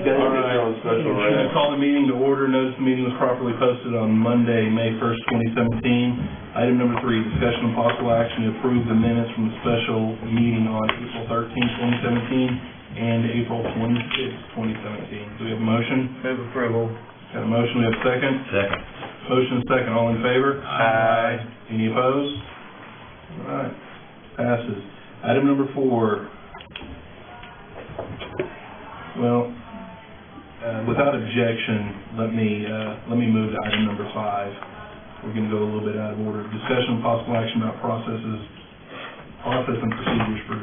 All right. On special I'm going to rate. call the meeting to order. Notice the meeting was properly posted on Monday, May 1st, 2017. Item number 3, discussion and possible action to approve the minutes from the special meeting on April 13th, 2017 and April 26th, 2017. Do we have a motion? Move approval. Got a motion, we have a second? Second. Motion and second, all in favor? Aye. Any opposed? All right, passes. Item number 4. Well, without objection, let me move to item number 5. We're going to go a little bit out of order. Discussion and possible action about process and procedures for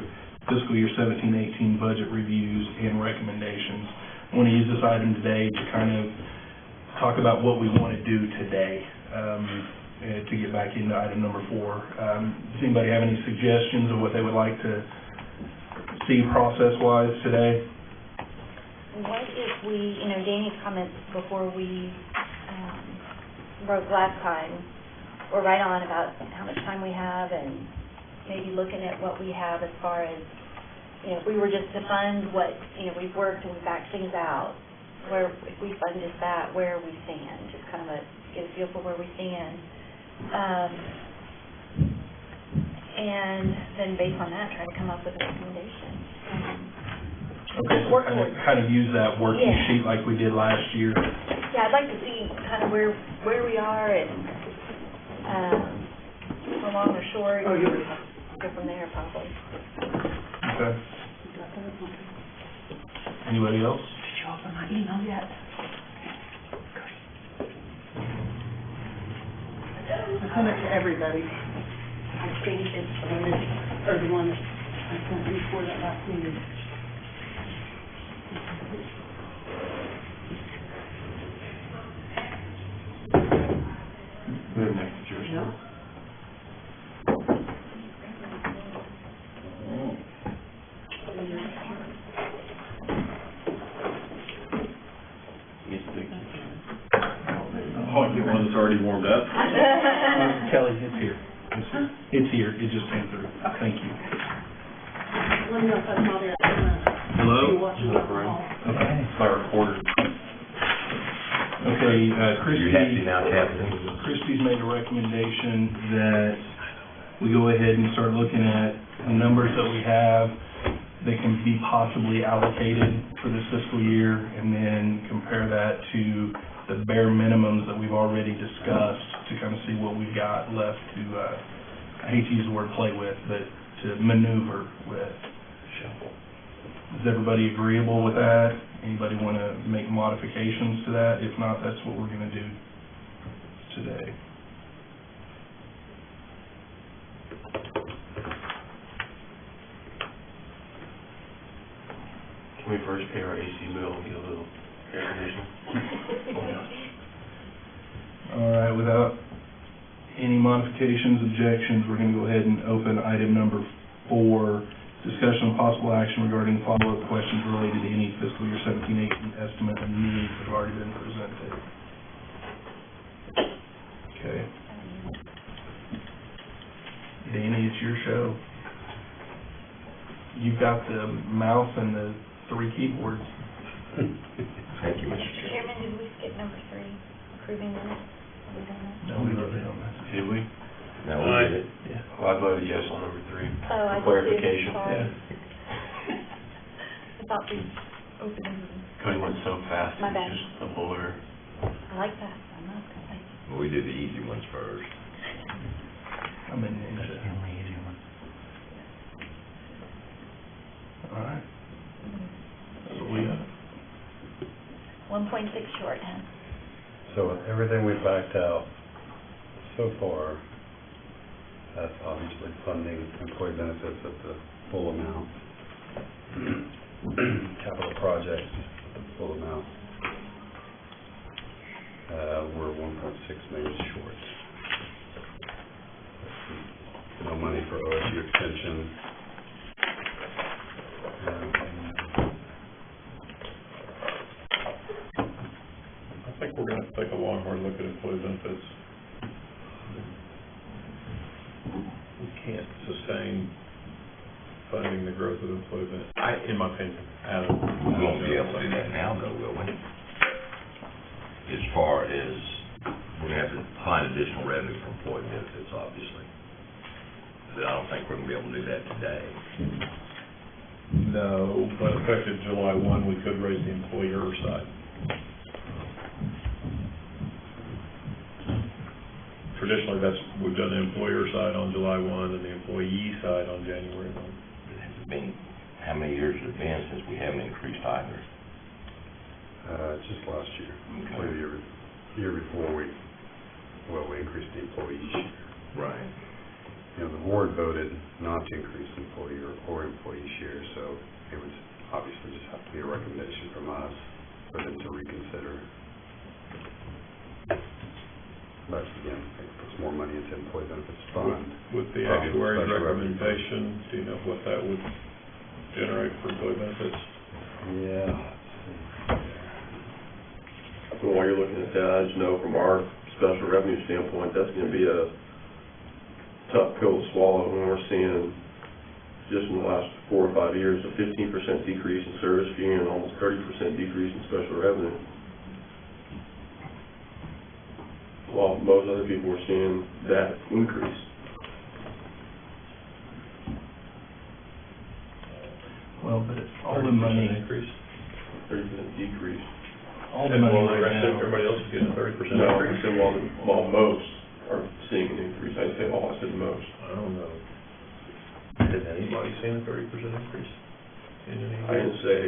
fiscal year 17-18 budget reviews and recommendations. I want to use this item today to kind of talk about what we want to do today, to get back into item number 4. Does anybody have any suggestions of what they would like to see process-wise today? What if we, Danny's comments before we broke last time were right on about how much time we have and maybe looking at what we have as far as, if we were just to fund what, we've worked and backed things out, where if we fund just that, where we stand, just kind of get a feel for where we stand. And then based on that, try to come up with a recommendation. Okay, so kind of use that working sheet like we did last year. Yeah, I'd like to see kind of where we are and how long or short. Go from there, probably. Okay. Anybody else? Did you open my email yet? I sent it to everybody. I think it's the one that I sent before that last meeting. Move next to yours. No. Oh, I get one that's already warmed up. Kelly, it's here. It's here. It just came through. Thank you. Let me know if that's not it. Hello? You're watching the call. Okay. It's my recorder. Okay, You're happy now, Captain? Christie's made a recommendation that we go ahead and start looking at the numbers that we have that can be possibly allocated for this fiscal year, and then compare that to the bare minimums that we've already discussed to kind of see what we've got left to, I hate to use the word play with, but to maneuver with. Is everybody agreeable with that? Anybody want to make modifications to that? If not, that's what we're going to do today. Can we first pay our AC bill and get a little air conditioning? All right, without any modifications, objections, we're going to go ahead and open item number 4, discussion of possible action regarding follow-up questions related to any fiscal year 17-18 estimate and needs that have already been presented. Okay. Danny, it's your show. You've got the mouse and the 3 keyboards. Thank you, Mr. Chair. Chairman, did we skip number 3, approving minutes? Have we done that? No, we voted on that. Did we? No, we did it. Yeah. Well, I voted yes on number 3. Oh, I For did too. clarification. Sorry. Yeah. I thought we opened them. Cody went so fast, My it was bad. just a blur. I like that. I'm not complaining. We did the easy ones first. I'm in ninja. only easy one. All right. That's what we got. 1.6 short, huh? So everything we've backed out so far, that's obviously funding employee benefits at the full amount. Capital projects at the full amount. We're 1.6 million short. No money for OSU extension. I think we're going to take a long, hard look at employee benefits. We can't sustain funding the growth of employment, in my opinion, out of. We won't be able to do that now, though, will we? As far as, we're gonna have to find additional revenue for employee benefits, obviously. But I don't think we're gonna be able to do that today. No, but effective July 1, we could raise the employer side. Traditionally, we've done the employer side on July 1 and the employee side on January 1. It's been, how many years has it been since we haven't increased either? Just last year, Okay. or the year before we increased the employee share. Right. You know, the board voted not to increase employee or employee share, so it would obviously just have to be a recommendation from us for them to reconsider. But again, it puts more money into employee benefits fund. With the from actuary's special revenue fund. recommendation, do you know what that would generate for employee benefits? Yeah. Well, while you're looking at that, I just know from our special revenue standpoint, that's gonna be a tough pill to swallow when we're seeing just in the last 4 or 5 years, a 15% decrease in service fee and almost 30% decrease in special revenue. While most other people were seeing that increase. Well, but it's all the money, 30% increase? 30% decrease. all the money right now. Everybody else is getting a 30% increase? No, I said while most are seeing an increase, I say all, I said most. I don't know. Has anybody seen a 30% increase? I didn't say,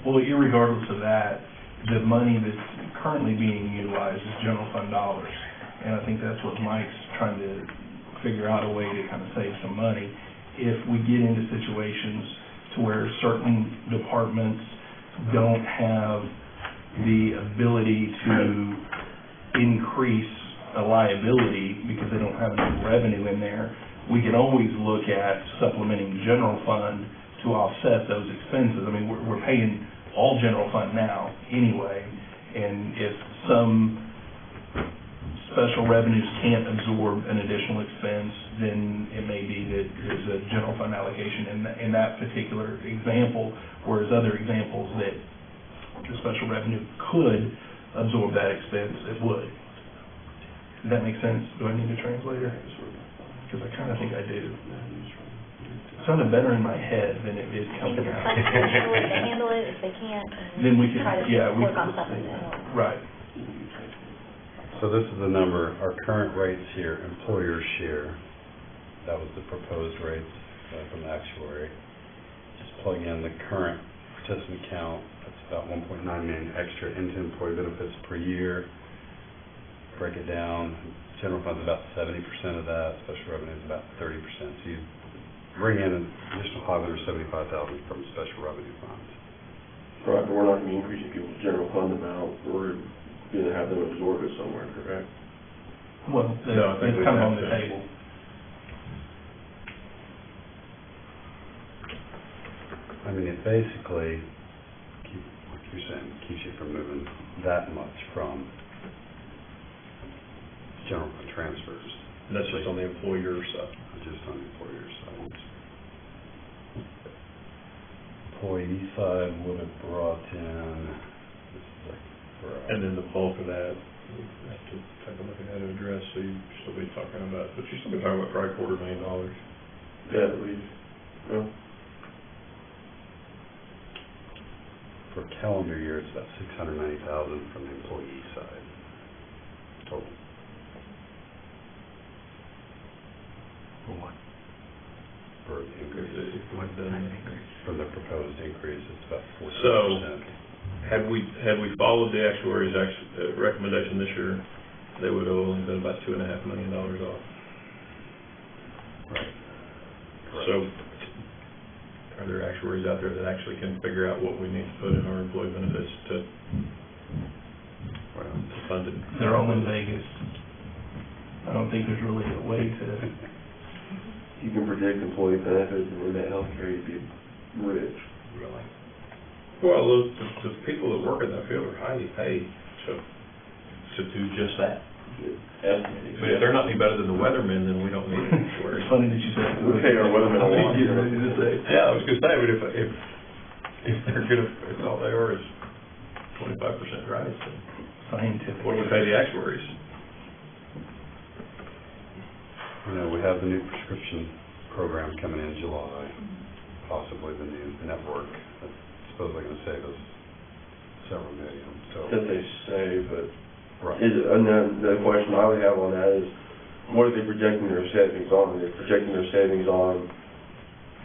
Well, irregardless of that, the money that's currently being utilized is general fund dollars. And I think that's what Mike's trying to figure out a way to kind of save some money. If we get into situations to where certain departments don't have the ability to increase a liability because they don't have enough revenue in there, we can always look at supplementing general fund to offset those expenses. I mean, we're paying all general fund now anyway, and if some special revenues can't absorb an additional expense, then it may be that there's a general fund allocation in that particular example, whereas other examples that the special revenue could absorb that expense, it would. Does that make sense? Do I need a translator? Because I kind of think I do. It sounded better in my head than it is I think coming it's out. flexible, if they handle it, if they can't, Then we can, try to yeah, we work on can, something to help. right. So this is the number, our current rates here, employer share, that was the proposed rates from the actuary. Just plug in the current participant count, that's about 1.9 million extra into employee benefits per year. Break it down, general fund's about 70% of that, special revenue is about 30%. So you bring in an additional $575,000 from special revenue funds. right, but we're not gonna be increasing people's general fund amount, we're gonna have them absorb it somewhere, correct? Well, No, I think it's we kind of have on the to. table. I mean, it basically, like you're saying, keeps you from moving that much from general fund transfers, And that's just on the employer side. just on the employer side. Employee side would have brought in, this is like, And then the bulk of that, we have to take a look at how to address, so you'd still be talking about, but you'd still be talking about probably $250,000. Yeah, at least, well, for calendar year, it's about 690,000 from the employee side total. For what? For the increase, from the proposed increase, it's about 40%. Had we followed the actuary's recommendation this year, they would have only been about $2.5 million off. Right. So, are there actuaries out there that actually can figure out what we need to put in our employee benefits to fund it? They're all in Vegas. I don't think there's really a way to, you can predict employee benefits and in that healthcare, you'd be rich. Really? Well, the people that work in that field are highly paid to do just that. estimating. But if they're not any better than the weathermen, then we don't need an actuary. It's funny that you said that. We pay our weathermen a lot. Getting ready to say. Yeah, I was gonna say, but if they're gonna, if all they are is 25% right, then Scientific. what do we pay the actuaries? You know, we have the new prescription program coming in July, possibly the new network. That's supposedly gonna save us several million, so. That they say, but Right. and then the question I would have on that is, what are they projecting their savings on? Are they projecting their savings on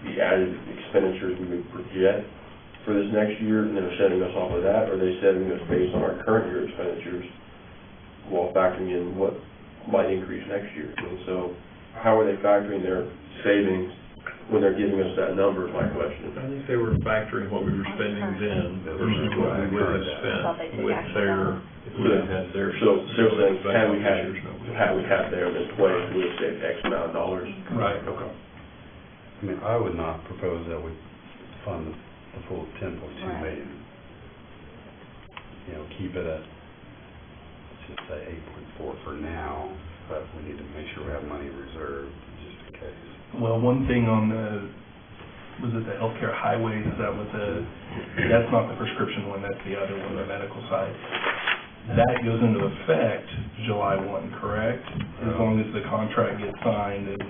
the added expenditures we would project for this next year, and they're setting us off of that, or are they setting us based on our current year expenditures while factoring in what might increase next year? And so, how are they factoring their savings when they're giving us that number, is my question. I think they were factoring what we were spending then versus what we would have spent with their, if we had had their. So they're saying, had we had theirs in place, we would save X amount of dollars. Right. Okay. I mean, I would not propose that we fund the full 10.2 Right. million. You know, keep it at, let's just say 8.4 for now, but we need to make sure we have money reserved just in case. Well, one thing on the, was it the healthcare highways, is that what that's not the prescription one, that's the other one, the medical side. That goes into effect July 1, correct? As long as the contract gets signed and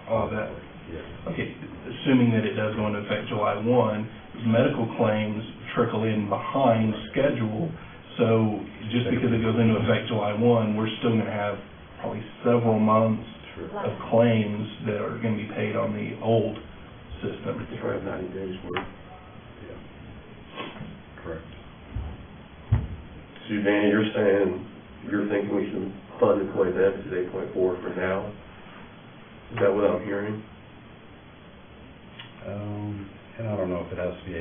all that. Yeah. Okay, assuming that it does go into effect July 1, medical claims trickle in behind schedule. So just because it goes into effect July 1, we're still going to have probably several months of claims that are going to be paid on the old system. It's right, 90 days worth. Yeah. Correct. So Danny, you're saying, you're thinking we should fund the point deficit 8.4 for now? Is that what I'm hearing? And I don't know if it has to be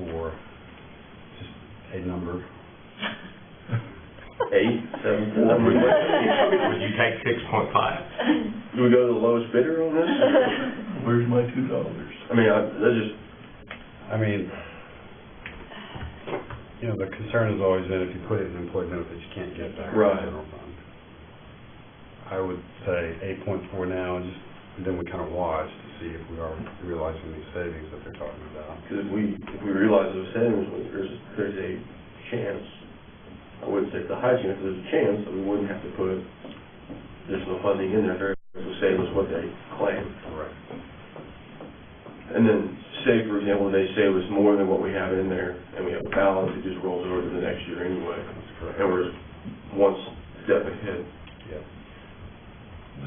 8.4, just a number. 8, 7, 4? Would you take 6.5? Do we go to the lowest bidder on this? Where's my $2? I mean, that's just, I mean, you know, the concern has always been if you put it in employee benefits, you can't get it back in the Right. general fund. I would say 8.4 now, and then we kind of watch to see if we are realizing these savings that they're talking about. because if we realize those savings, there's a chance, I wouldn't say it's a high chance, there's a chance that we wouldn't have to put additional funding in there to save us what they claim. Correct. And then, say, for example, they save us more than what we have in there, and we have a balance, it just rolls over to the next year anyway. That's correct. And we're just one step ahead. Yep.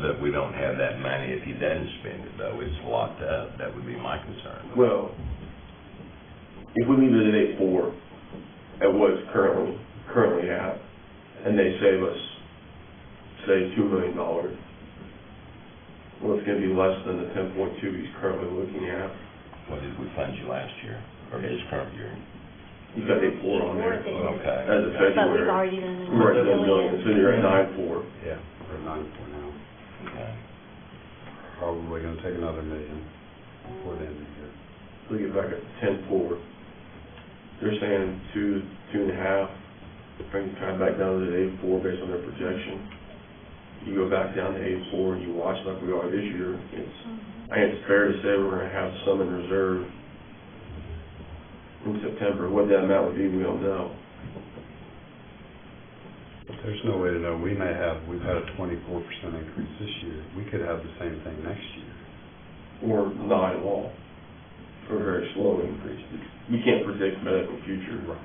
That we don't have that money if he doesn't spend it, though, it's locked up, that would be my concern. Well, if we leave it at 8.4, at what it's currently at, and they save us, say, $2 million, well, it's gonna be less than the 10.2 he's currently looking at. What did we fund you last year, or this current year? You've got 8.4 on there, Okay. as of But we've February. already done. We're at $1 million, so you're at 9.4. Yeah, we're at 9.4 now. Okay. Probably gonna take another million before the end of the year. We get back at 10.4. They're saying 2.5, bring it kind of back down to the 8.4 based on their projection. You go back down to 8.4 and you watch like we are this year, I think it's fair to say we're gonna have some in reserve in September. What that amount would be, we don't know. There's no way to know. We've had a 24% increase this year. We could have the same thing next year. Or not at all, or a very slow increase. You can't predict medical future. Right.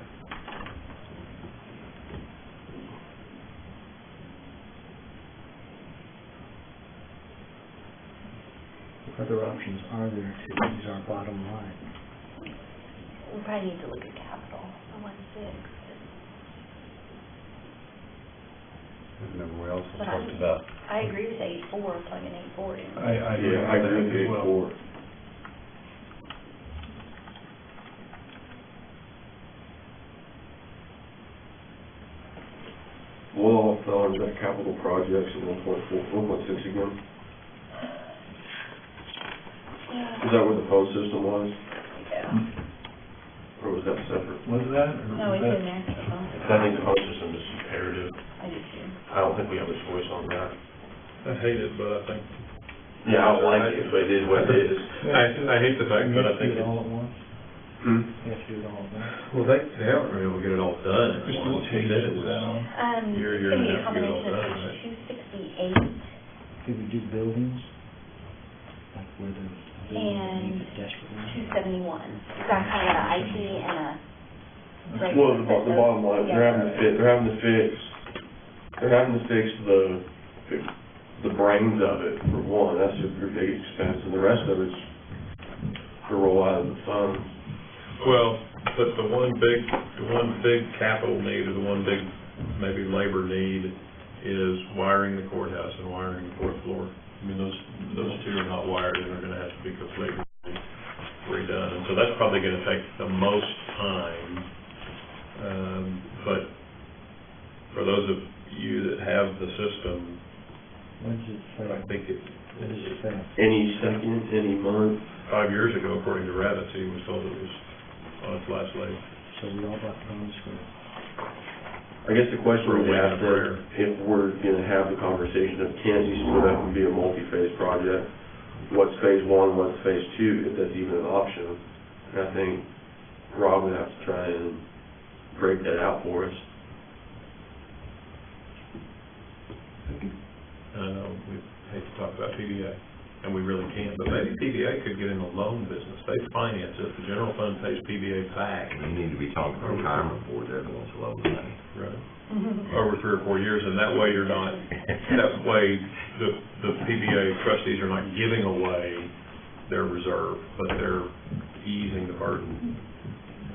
What other options are there to ease our bottom line? We probably need to look at capital, I want to fix. Remember, we also But talked about, I agree with 8.4, plugging 8.4 in. I agree Yeah, I with agree that with as well. 8.4. What all fell under that capital projects in 1.6 again? Is that where the phone system was, Yeah. or was that separate? Was that? or No, was it's that- in there. I think the phone system is imperative. I do too. I don't think we have a choice on that. I hate it, but I think, Yeah, I don't like it, but it is what it is. I hate the fact, but I think You have to do it it's. all at once? Hmm? You have to do it all at once? Well, they haven't been able to get it all done. Just what pages is that on? Year It's and gonna be a a half to get it all combination of done, page right? 268 Could we do buildings? Like where the buildings and need desperately? 271. We've got kind of an IT and a regular. Well, the bottom line, they're having to fix the brains of it, for one, that's a big expense, and the rest of it's to roll out of the funds. Well, but the one big capital need, or the one big maybe labor need, is wiring the courthouse and wiring the fourth floor. I mean, those two are not wired and are gonna have to be completely redone, and so that's probably gonna take the most time. But for those of you that have the system, When does it fail? I think When does it fail? Any second, any month, 5 years ago, according to Rabbits, he was told it was on its last leg. So we all got phones for it. I guess the question For a we week ask and a prayer. if we're gonna have the conversation of can these split up and be a multi-phase project? What's phase one, what's phase two, if that's even an option? And I think Rob would have to try and break that out for us. We hate to talk about PBA, and we really can't, but maybe PBA could get in the loan business. They finance it, the general fund pays PBA back. We need to be talking to retirement boards, everyone's low money. Right. Over 3 or 4 years, and that way you're not, that way the PBA trustees are not giving away their reserve, but they're easing the burden.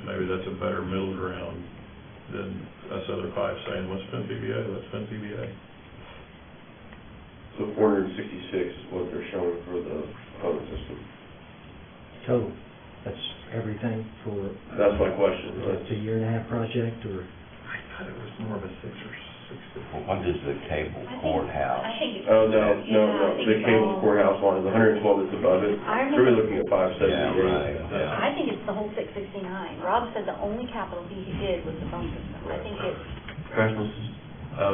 Maybe that's a better middle ground than us other five saying, let's spend PBA, let's spend PBA. So 466 is what they're showing for the phone system. Total, that's everything for, That's my question. it's a year and a half project, or? I thought it was more of a 6 or 6. Well, what is the cable courthouse? I think it's. Oh, no, Yeah, I think the it's cable all- courthouse line, the 112 that's above it, I it's really remember- looking at 578. Yeah, right, yeah. I think it's the whole 669. Rob said the only capital he did was the phone system. I think it's, Christmas,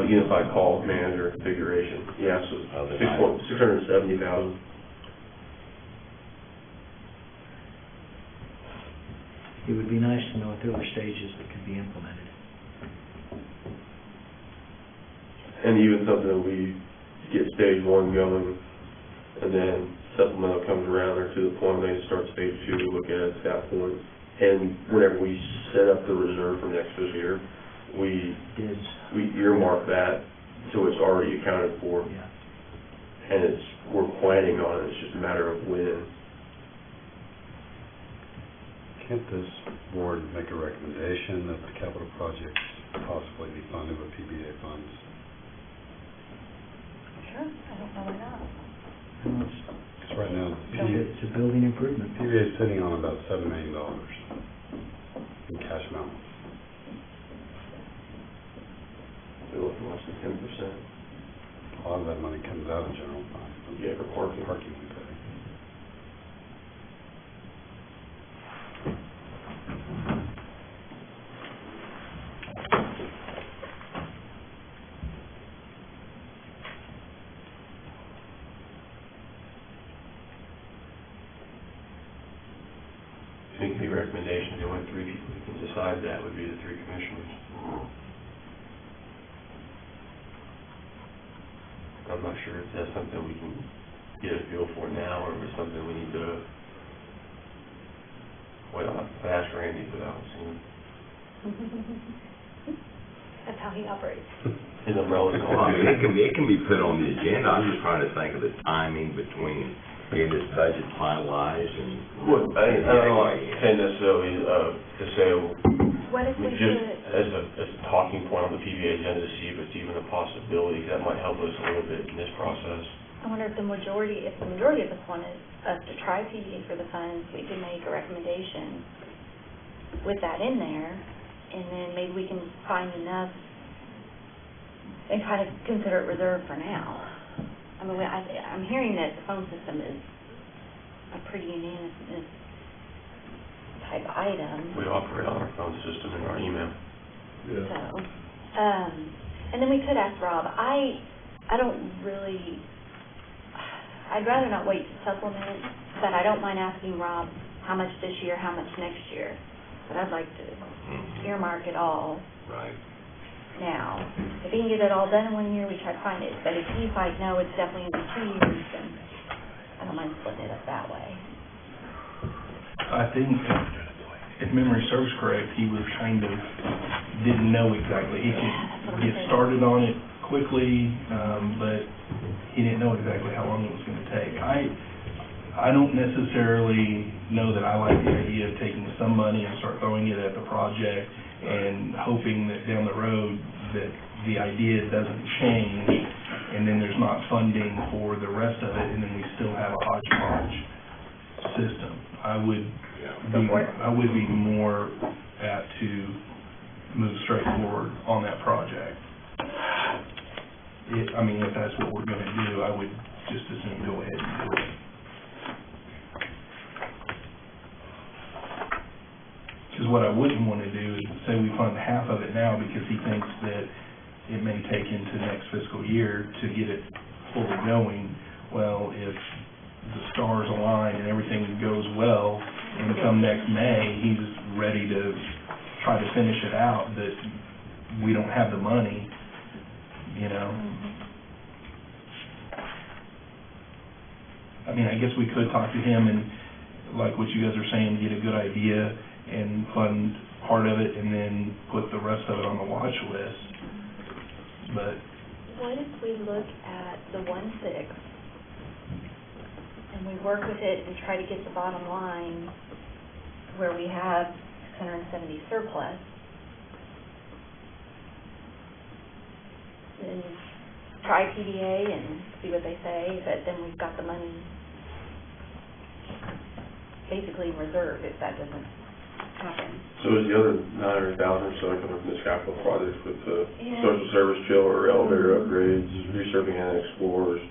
unified call manager configuration, yeah, so Oh, the 670,000. It would be nice to know if there were stages that could be implemented. And even something we get stage one going, and then supplemental comes around or to the point where they start stage two, we look at it at that point. And whenever we set up the reserve for next fiscal year, we earmark that so it's already accounted for, Yeah. and we're planning on it, it's just a matter of when. Can't this board make a recommendation that the capital projects possibly be funded with PBA funds? sure, I don't know why not. Well, Because right now, It's a building improvement. PBA is sitting on about $7 million in cash balance. They're looking less than 10%. A lot of that money comes out of general fund. Yeah, for parking. Parking we pay. I think the recommendation, the only three people who can decide that would be the three commissioners. I'm not sure if that's something we can get a feel for now, or if it's something we need to, well, I'll have to ask Randy, but I don't see him. That's how he operates. His umbrella's so I high. mean, it can be put on the agenda, I'm just trying to think of the timing between getting this budget finalized and. Well, I don't know, I can't necessarily, to say, What if we we just, put, as a talking point on the PBA agenda, to see if it's even a possibility, 'cause that might help us a little bit in this process. I wonder if the majority of us wanted us to try PDA for the funds, we could make a recommendation with that in there, and then maybe we can find enough and kind of consider it reserved for now. I mean, I'm hearing that the phone system is a pretty unanimous type item. We operate on our phone system and our email. Yeah. So, And then we could ask Rob. I don't really, I'd rather not wait to supplement, but I don't mind asking Rob how much this year, how much next year. But I'd like to earmark it all Right. now. If he can get it all done in 1 year, we try to find it. But if he's like, no, it's definitely going to be 2 years, then I don't mind splitting it up that way. I think, if memory serves correct, he was kind of, didn't know exactly. He could get started on it quickly, but he didn't know exactly how long it was gonna take. I don't necessarily know that I like the idea of taking some money and start throwing it at the project and hoping that down the road that the idea doesn't change, and then there's not funding for the rest of it, and then we still have a hodgepodge system. I would be more apt to move straight forward on that project. If that's what we're gonna do, I would just as soon go ahead and do it. Because what I wouldn't wanna do is say we fund half of it now because he thinks that it may take into next fiscal year to get it fully going. Well, if the stars align and everything goes well, and come next May, he's ready to try to finish it out, but we don't have the money, you know? I guess we could talk to him and, like what you guys are saying, get a good idea and fund part of it and then put the rest of it on the watch list, but... What if we look at the 1.6 and we work with it and try to get the bottom line where we have 670 surplus, and try PDA and see what they say, but then we've got the money basically in reserve if that doesn't happen. So is the other 900,000 or so coming from this capital project with the Yeah. social service chiller, elevator upgrades, resurfacing annex floors?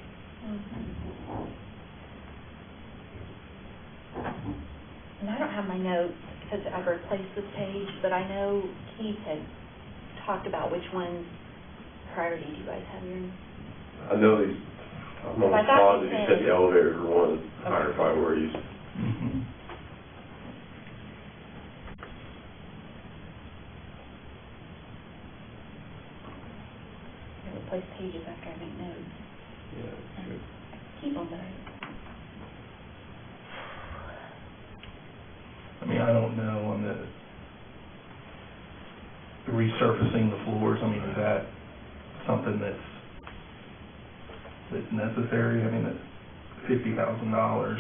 And I don't have my notes because I've replaced this page, but I know Keith had talked about which ones priority. Do you guys have your? I know these, I'm I almost thought positive you you said- said the elevators were one of the higher priorities. Mhm. I replace pages after I make notes. Yeah, good. Keep them, but I don't know on the resurfacing the floors, is that something that's necessary? That's $50,000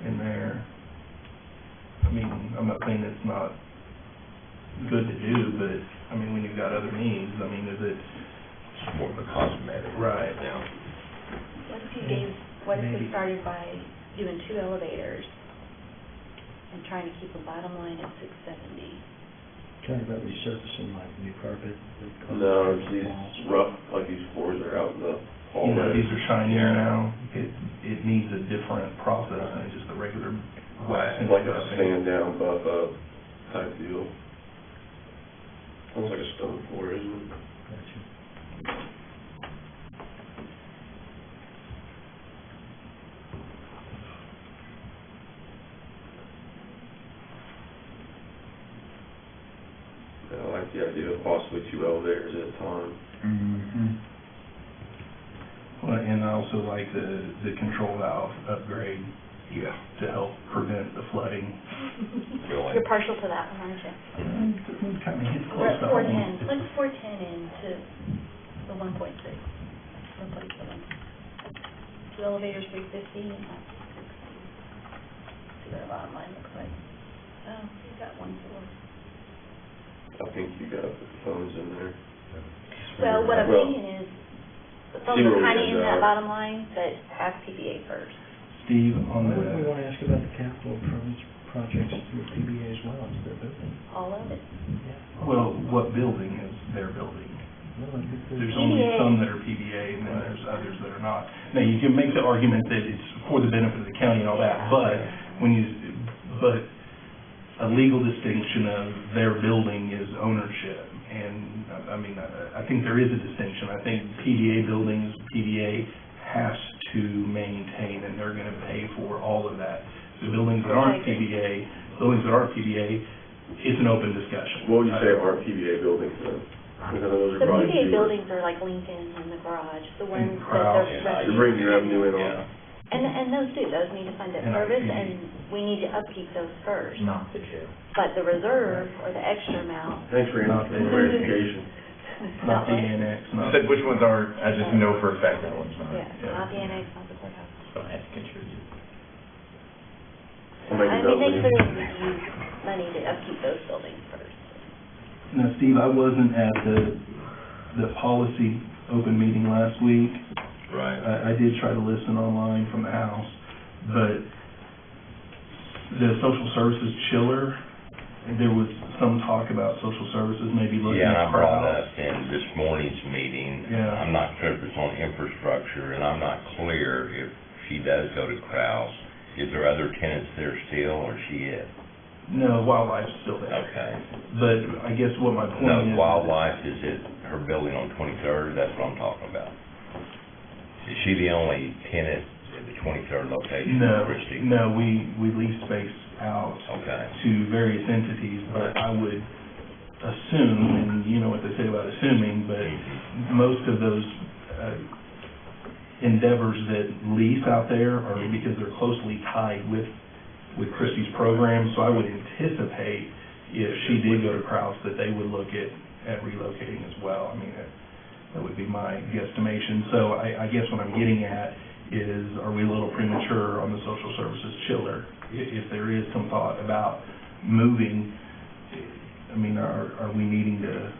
in there. I'm not saying it's not good to do, but, when you've got other needs, is it? It's more of a cosmetic. Right. Now, what if we Maybe. started by doing 2 elevators and trying to keep the bottom line at 670? Talking about resurfacing like new carpet. No, it's these rough, like these floors that are out in the hallway. These are shinier now. It needs a different process than just the regular waxing. It's like a sand down, buff up type deal. Almost like a stone floor, isn't it? Gotcha. I like the idea of possibly 2 elevators at a time. Mm-hmm. Well, and I also like the control valve upgrade yeah, to help prevent the flooding. really. You're partial to that one, aren't you? Kind of hits We're close at to home. 410. Let's 410 into the 1.6. Replace the one. 2 elevators, 350, and that's 660. See what our bottom line looks like. Oh, you've got 1 floor. I think you gotta put the phones in there. Well, what I'm Well, thinking is, the see phones where are we kind of end in that up. bottom line, but ask PBA first. Steve, on We want the, to ask about the capital improvements projects through PBA as well, as their building. All of it. Yeah. well, what building is their building? No, I think There's there's. only PBA. some that are PBA, and then there's others that are not. Now, you can make the argument that it's for the benefit of the county and all that, but a legal distinction of their building is ownership. And, I mean, I think there is a distinction. I think PDA buildings, PDA has to maintain, and they're gonna pay for all of that. The buildings that aren't PDA, it's an open discussion. What would you say aren't PBA buildings then? Because those are The probably PDA cheaper. buildings are like Lincoln and the garage, the ones that Crowd, they're. To bring your revenue in on. And those need to fund debt And service, IT. and we need to upkeep those first. Not the jail. But the reserve, or the extra amount, Thanks for your Not the- clarification. Not the what? annex, not. Said which ones are, I just know for a fact that one's not. Yeah, not the annex, not the courthouse. Don't have to contribute. I'll make a I note mean, they when you- clearly need to use money to upkeep those buildings first. Now, Steve, I wasn't at the policy open meeting last week. Right. I did try to listen online from the house, but the social services chiller, there was some talk about social services maybe looking Yeah, and at I brought crowds. up in this morning's meeting, Yeah. I'm not sure if it's on infrastructure, and I'm not clear if she does go to Kraus. Is there other tenants there still, or is she it? No, wildlife's still there. Okay. But I guess what my point No, is. Wildlife, is it her building on 23rd? That's what I'm talking about. Is she the only tenant at the 23rd location, Christie? No, we lease space out Okay. to various entities, but I would assume, and you know what they say about assuming, but most of those endeavors that lease out there are because they're closely tied with Christie's program, so I would anticipate if she did go to Kraus, that they would look at relocating as well. I mean, that would be my guesstimation. So I guess what I'm getting at is, are we a little premature on the social services chiller? If there is some thought about moving, I mean, are we needing to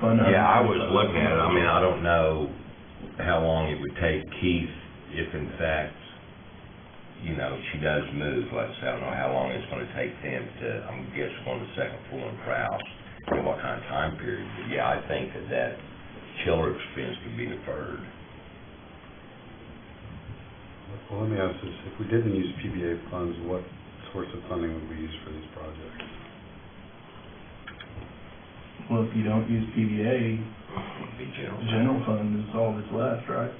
fund? Yeah, I was looking at it, I mean, I don't know how long it would take Keith if in fact, you know, she does move, let's say, I don't know how long it's gonna take them to, I'm guessing on the second floor in Kraus, and what kind of time period, but yeah, I think that chiller expense could be deferred. Well, let me ask this, if we didn't use PBA funds, what source of funding would we use for these projects? Well, if you don't use PBA, Be general. general fund is all that's left, right?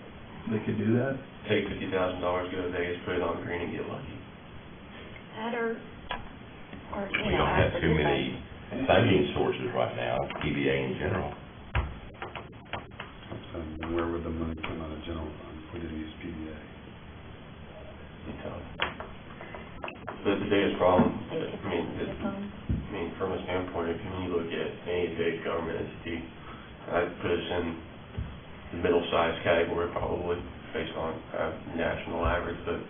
They could do that? Take $50,000, go to Vegas, put it on green and get lucky. That or, you We know, don't ask have for too good many funding sources right now, PBA in general. And where would the money come out of general fund if we didn't use PBA? But the biggest problem, advice. I mean, from a standpoint, if you look at any big government entity, I'd put us in the middle-sized category probably, based on national average, but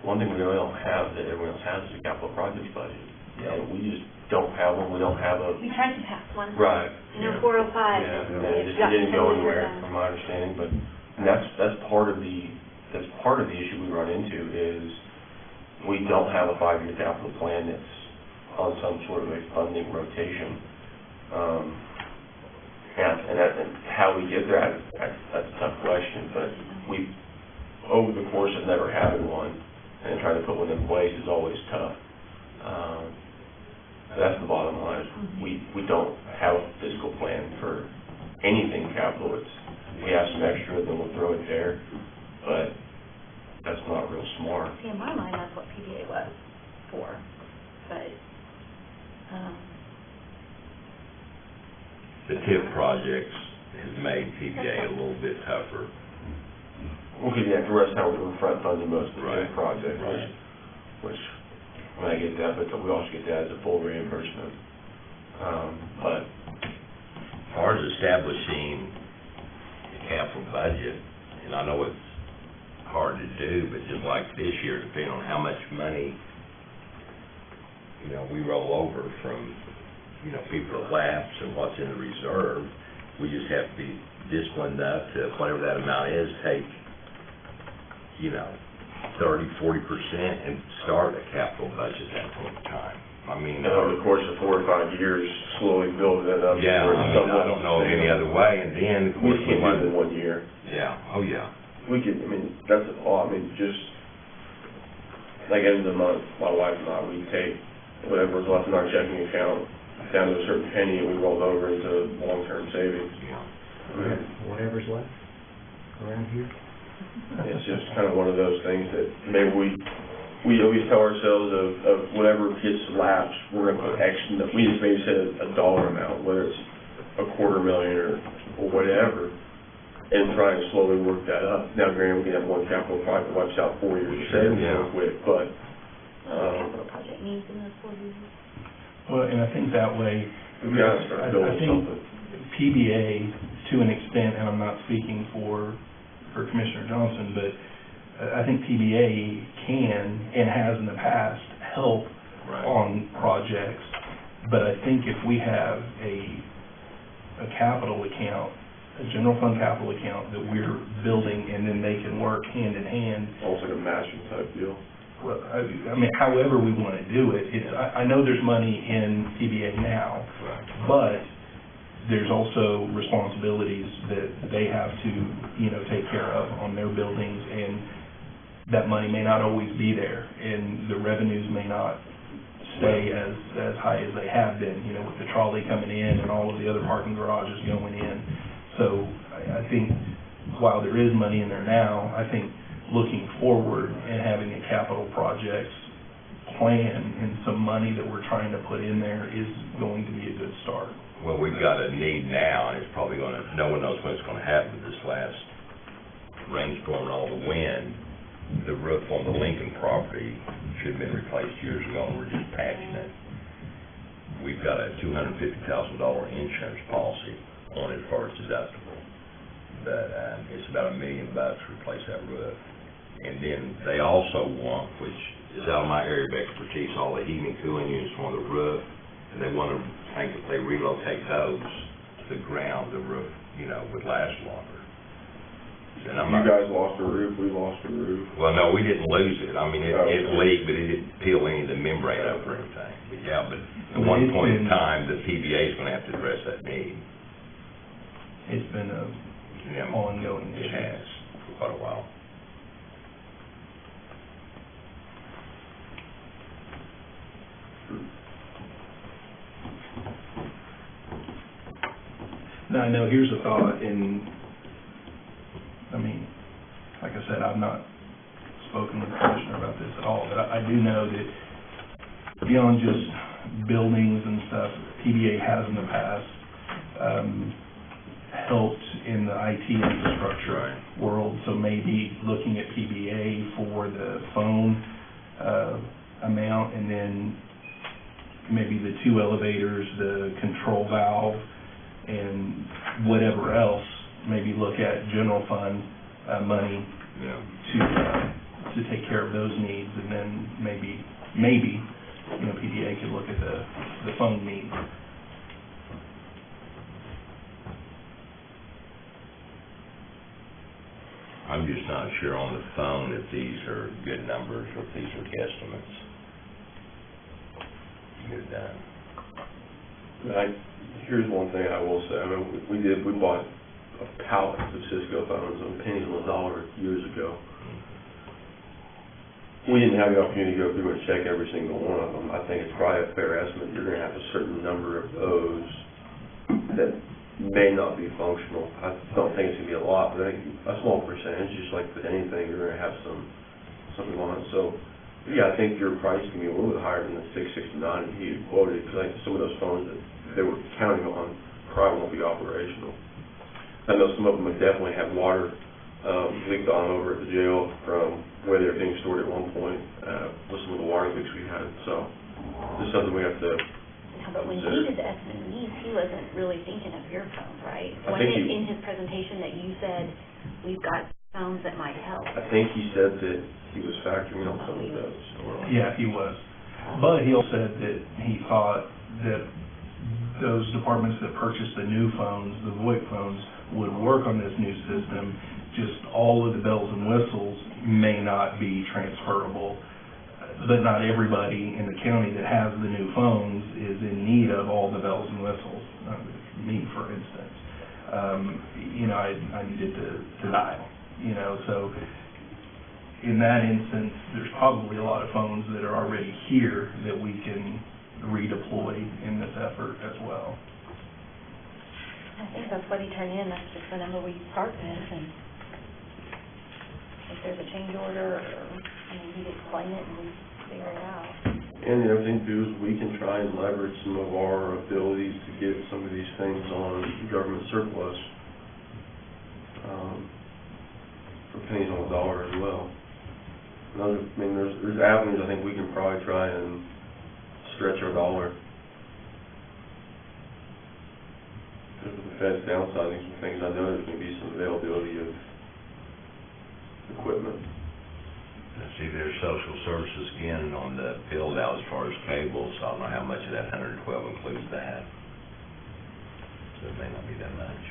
one thing we really don't have that everyone else has is a capital projects budget. And we just don't have one, we don't have a, We tried to pass one. right. You know, 405. Yeah, and it just didn't go anywhere, from my understanding, but, and that's part of the issue we run into is we don't have a 5-year capital plan that's on some sort of a funding rotation. And how we get there, that's a tough question, but we, over the course of never having one, and trying to put one in place is always tough. That's the bottom line, is we don't have a fiscal plan for anything capital. We have some extra, then we'll throw it there, but that's not real smart. See, in my mind, that's what PBA was for, but, The TIF projects has made PBA a little bit tougher. Well, yeah, the rest how we were front funding most of the Right. project, Right. which, I mean, I get that, but we also get that as a full reimbursement. But As far as establishing the capital budget, and I know it's hard to do, but just like this year, depending on how much money, you know, we roll over from, you know, people that lapse and what's in the reserve, we just have to be disciplined enough to, whatever that amount is, take, you know, 30-40% and start a capital budget at that point in time. I mean, over the course of 4 or 5 years, slowly build that up. yeah, where I it's mean, I somewhat don't know of any other way, and then, of We course, can't do it in 1 year. yeah, oh, yeah. We can, I mean, that's all, I mean, just, like, end of the month, my wife and I, we take whatever's left in our checking account down to a certain penny, and we rolled over into long-term savings. Whatever's left around here. It's just kind of one of those things that maybe we always tell ourselves of whatever gets lapsed, we're gonna put X, we just maybe set a dollar amount, whether it's $250,000 or whatever, and try and slowly work that up. Now, granted, we can have one capital project that wipes out 4 years of savings real quick, but, Capital project needs in those 4 years. Well, and I think that way, we've got to start I building think something. PBA, to an extent, and I'm not speaking for Commissioner Johnson, but I think PBA can, and has in the past, help on projects. But I think if we have a capital account, a general fund capital account that we're building, and then they can work hand in hand. Almost like a matching type deal. Well, I mean, however we want to do it, I know there's money in PBA now, but there's also responsibilities that they have to, take care of on their buildings, and that money may not always be there, and the revenues may not stay as high as they have been, with the trolley coming in and all of the other parking garages going in. So I think while there is money in there now, I think looking forward and having a capital projects plan and some money that we're trying to put in there is going to be a good start. Well, we've got a need now, and it's probably gonna, no one knows when it's gonna happen, this last rainstorm and all the wind. The roof on the Lincoln property should have been replaced years ago, and we're just patching it. We've got a $250,000 insurance policy on it for its deductible, but it's about $1 million to replace that roof. And then they also want, which is out of my area of expertise, all the heating and cooling units on the roof, and they want to think if they relocate those to the ground, the roof, would last longer. And I'm You not, guys lost a roof, we lost a roof. well, no, we didn't lose it. I mean, it Okay. leaked, but it didn't peel any of the membrane up or anything. But yeah, but at But one it's point in been- time, the PBA is going to have to address that need. It's been a Yeah, ongoing it issue. has for quite a while. Now, I know, here's a thought, and, I mean, like I said, I've not spoken with the commissioner about this at all, but I do know that beyond just buildings and stuff, PBA has in the past, helped in the IT infrastructure world, so maybe looking at PBA for the phone, amount, and then maybe the 2 elevators, the control valve, and whatever else, maybe look at general fund, money to take care of those needs, and then maybe, PBA could look at the phone needs. I'm just not sure on the phone if these are good numbers or if these are guesstimates. Get it done. Here's one thing I will say. I mean, we bought a pallet of Cisco phones on pennies on the dollar years ago. We didn't have the opportunity to go through and check every single one of them. I think it's probably a fair estimate. You're gonna have a certain number of those that may not be functional. I don't think it's gonna be a lot, but I think a small percentage, just like with anything, you're gonna have something on it. So, yeah, I think your price can be a little bit higher than the $669 that you quoted, because I think some of those phones that they were counting on probably won't be operational. I know some of them would definitely have water leaked on over at the jail from where they were being stored at one point, with some of the water leaks we had. So, this is something we have to. Yeah, but when he did the estimate needs, he wasn't really thinking of your phone, right? I Wasn't think it in his presentation that you said, we've got phones that might help? I think he said that he was factoring on some of those. Yeah, he was. But he also said that he thought that those departments that purchased the new phones, the VoIP phones, would work on this new system, just all of the bells and whistles may not be transferable. But not everybody in the county that has the new phones is in need of all the bells and whistles. Me, for instance. I needed to dial, so in that instance, there's probably a lot of phones that are already here that we can redeploy in this effort as well. I think that's what he turned in, that's just the number we start with, and if there's a change order, or, he'd explain it and we figure it out. And the other thing too is we can try and leverage some of our abilities to get some of these things on government surplus, for pennies on the dollar as well. There's avenues I think we can probably try and stretch our dollar. Because with the Fed's downsizing some things, I know there's going to be some availability of equipment. See, there's social services again on the build out as far as cable, so I don't know how much of that 112 includes that. So it may not be that much.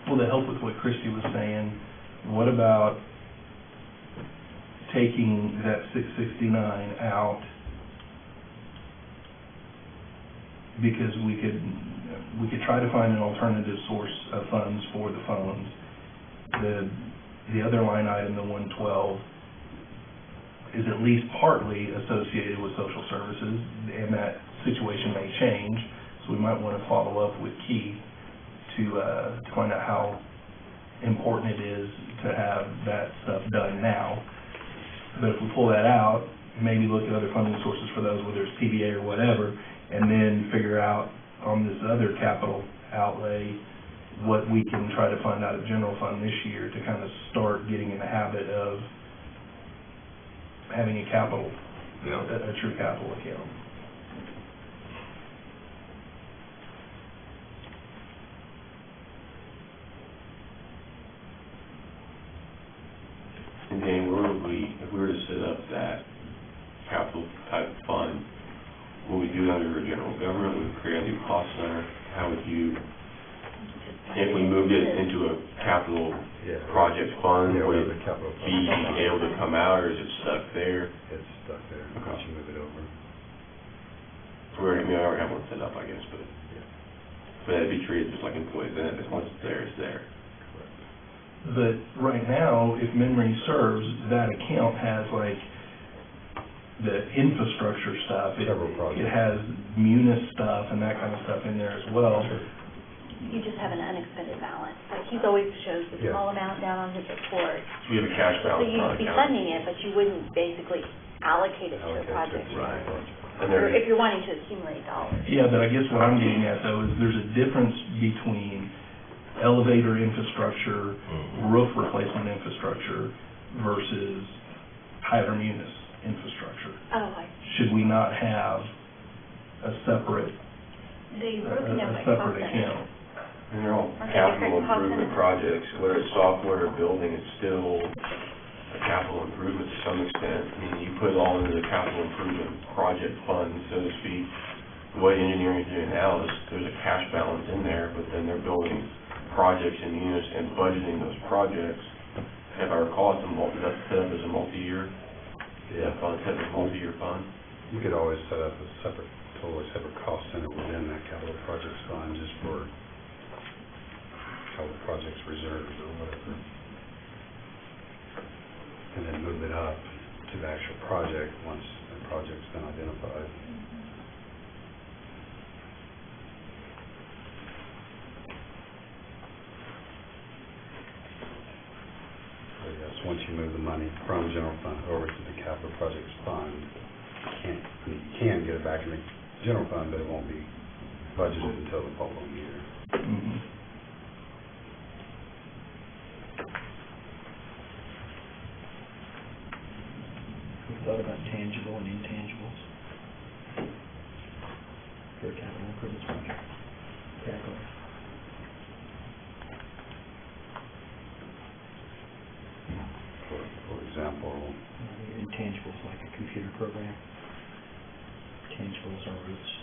Well, to help with what Christie was saying, what about taking that 669 out? Because we could try to find an alternative source of funds for the phones. The other line item, the 112, is at least partly associated with social services, and that situation may change, so we might want to follow up with Keith to find out how important it is to have that stuff done now. But if we pull that out, maybe look at other funding sources for those, whether it's PBA or whatever, and then figure out on this other capital outlay what we can try to fund out of general fund this year to kind of start getting in the habit of having a capital, a true capital account. And Dan, where would we, if we were to set up that capital type fund, would we do it under general government, would we create a new cost center? How would you, if we moved it into a capital project fund, would it be able to come out, or is it stuck there? It's stuck there, Okay. once you move it over. I already have one set up, I guess, but it'd be treated just like employee benefits, once it's there, it's there. But right now, if memory serves, that account has like the infrastructure stuff. Several projects. It has munis stuff and that kind of stuff in there as well. You just have an unexpended balance, like he's always shows the Yeah. small amount down on his report. So we have a cash So balance you'd on be account. funding it, but you wouldn't basically allocate it to a Allocate project. to Right. And Or there, if you're wanting to accumulate dollars. Yeah, but I guess what I'm getting at though is there's a difference between elevator infrastructure, roof replacement infrastructure versus higher munis infrastructure. Oh, Should we not have a separate, they a broken down by separate cost account? and they're all Aren't they capital different cost improvement centers? projects, whether it's software or building, it's still a capital improvement to some extent. I mean, you put it all into the capital improvement project fund, so to speak. The way engineering is doing now is there's a cash balance in there, but then they're building projects in units and budgeting those projects. If I recall, that's set up as a multi-year, fund, set up as a multi-year fund. You could always set up a separate, totally separate cost center within that capital projects fund, just for capital projects reserves or whatever. And then move it up to the actual project once the project's been identified. So yes, once you move the money from general fund over to the capital projects fund, you can get it back in the general fund, but it won't be budgeted until the following year. Mhm. We thought about tangible and intangibles for a capital improvements project. Capital. For example, Intangibles like a computer program. Tangibles are roofs.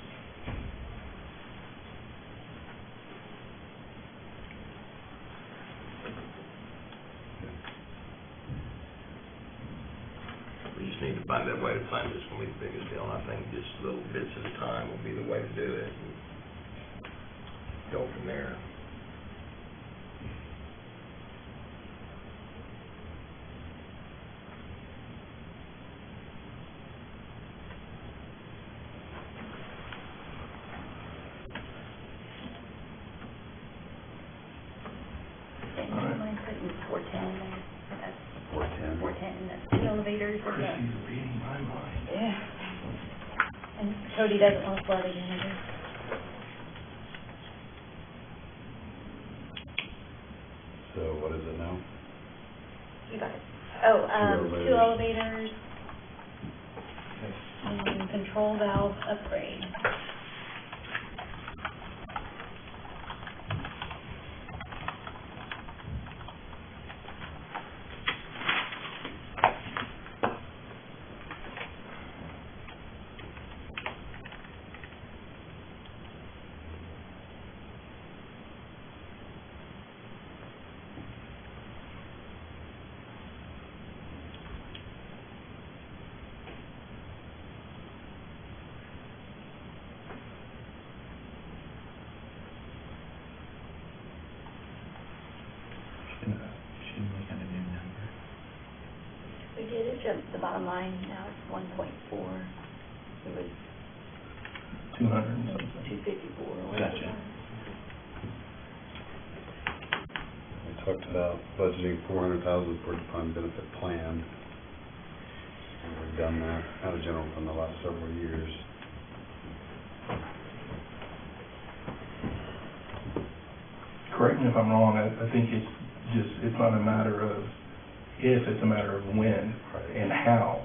We just need to find that way to find it's gonna be the biggest deal, and I think just little bits at a time will be the way to do it. And go from there. And All right. mind putting 410 there, that's 410. 410, that's the elevators and the, Chrissy's reading my mind. yeah. And Cody doesn't want to flood again, I guess. So what is it now? You got it. Oh, elevators. 2 elevators. And control valve upgrade. Should make it a new number. We did adjust the bottom line, now it's 1.4. It was 200 and something. 254 or whatever. Gotcha. We talked about budgeting 400,000 for defined benefit plan. And we've done that out of general fund the last several years. Correct me if I'm wrong, I think it's just, it's not a matter of if, it's a matter of when and how.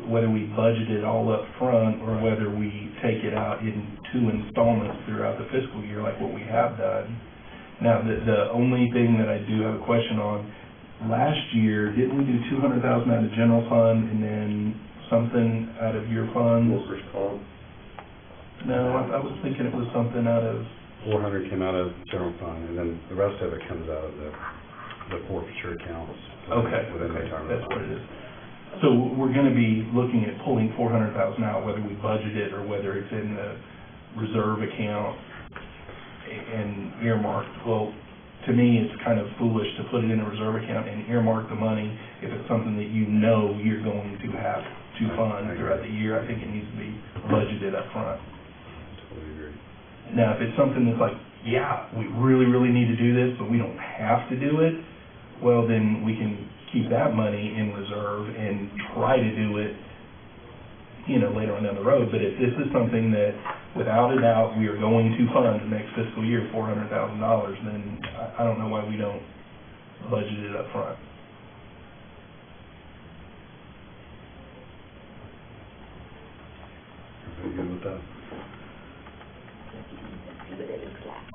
Whether we budget it all up front or whether we take it out in 2 installments throughout the fiscal year like what we have done. Now, the only thing that I do have a question on, last year, didn't we do 200,000 out of general fund and then something out of your funds? Workers' comp. No, I was thinking it was something out of, 400 came out of general fund, and then the rest of it comes out of the forfeiture accounts. okay, Within the retirement that's what fund. it is. So we're gonna be looking at pulling 400,000 out, whether we budget it or whether it's in the reserve account and earmarked. Well, to me, it's kind of foolish to put it in a reserve account and earmark the money if it's something that you know you're going to have to fund throughout the year. I think it needs to be budgeted up front. Totally agree. Now, if it's something that's like, yeah, we really, really need to do this, but we don't have to do it, well, then we can keep that money in reserve and try to do it, later on down the road. But if this is something that, without a doubt, we are going to fund the next fiscal year, $400,000, then I don't know why we don't budget it up front. Everybody good with that? See what it looks like.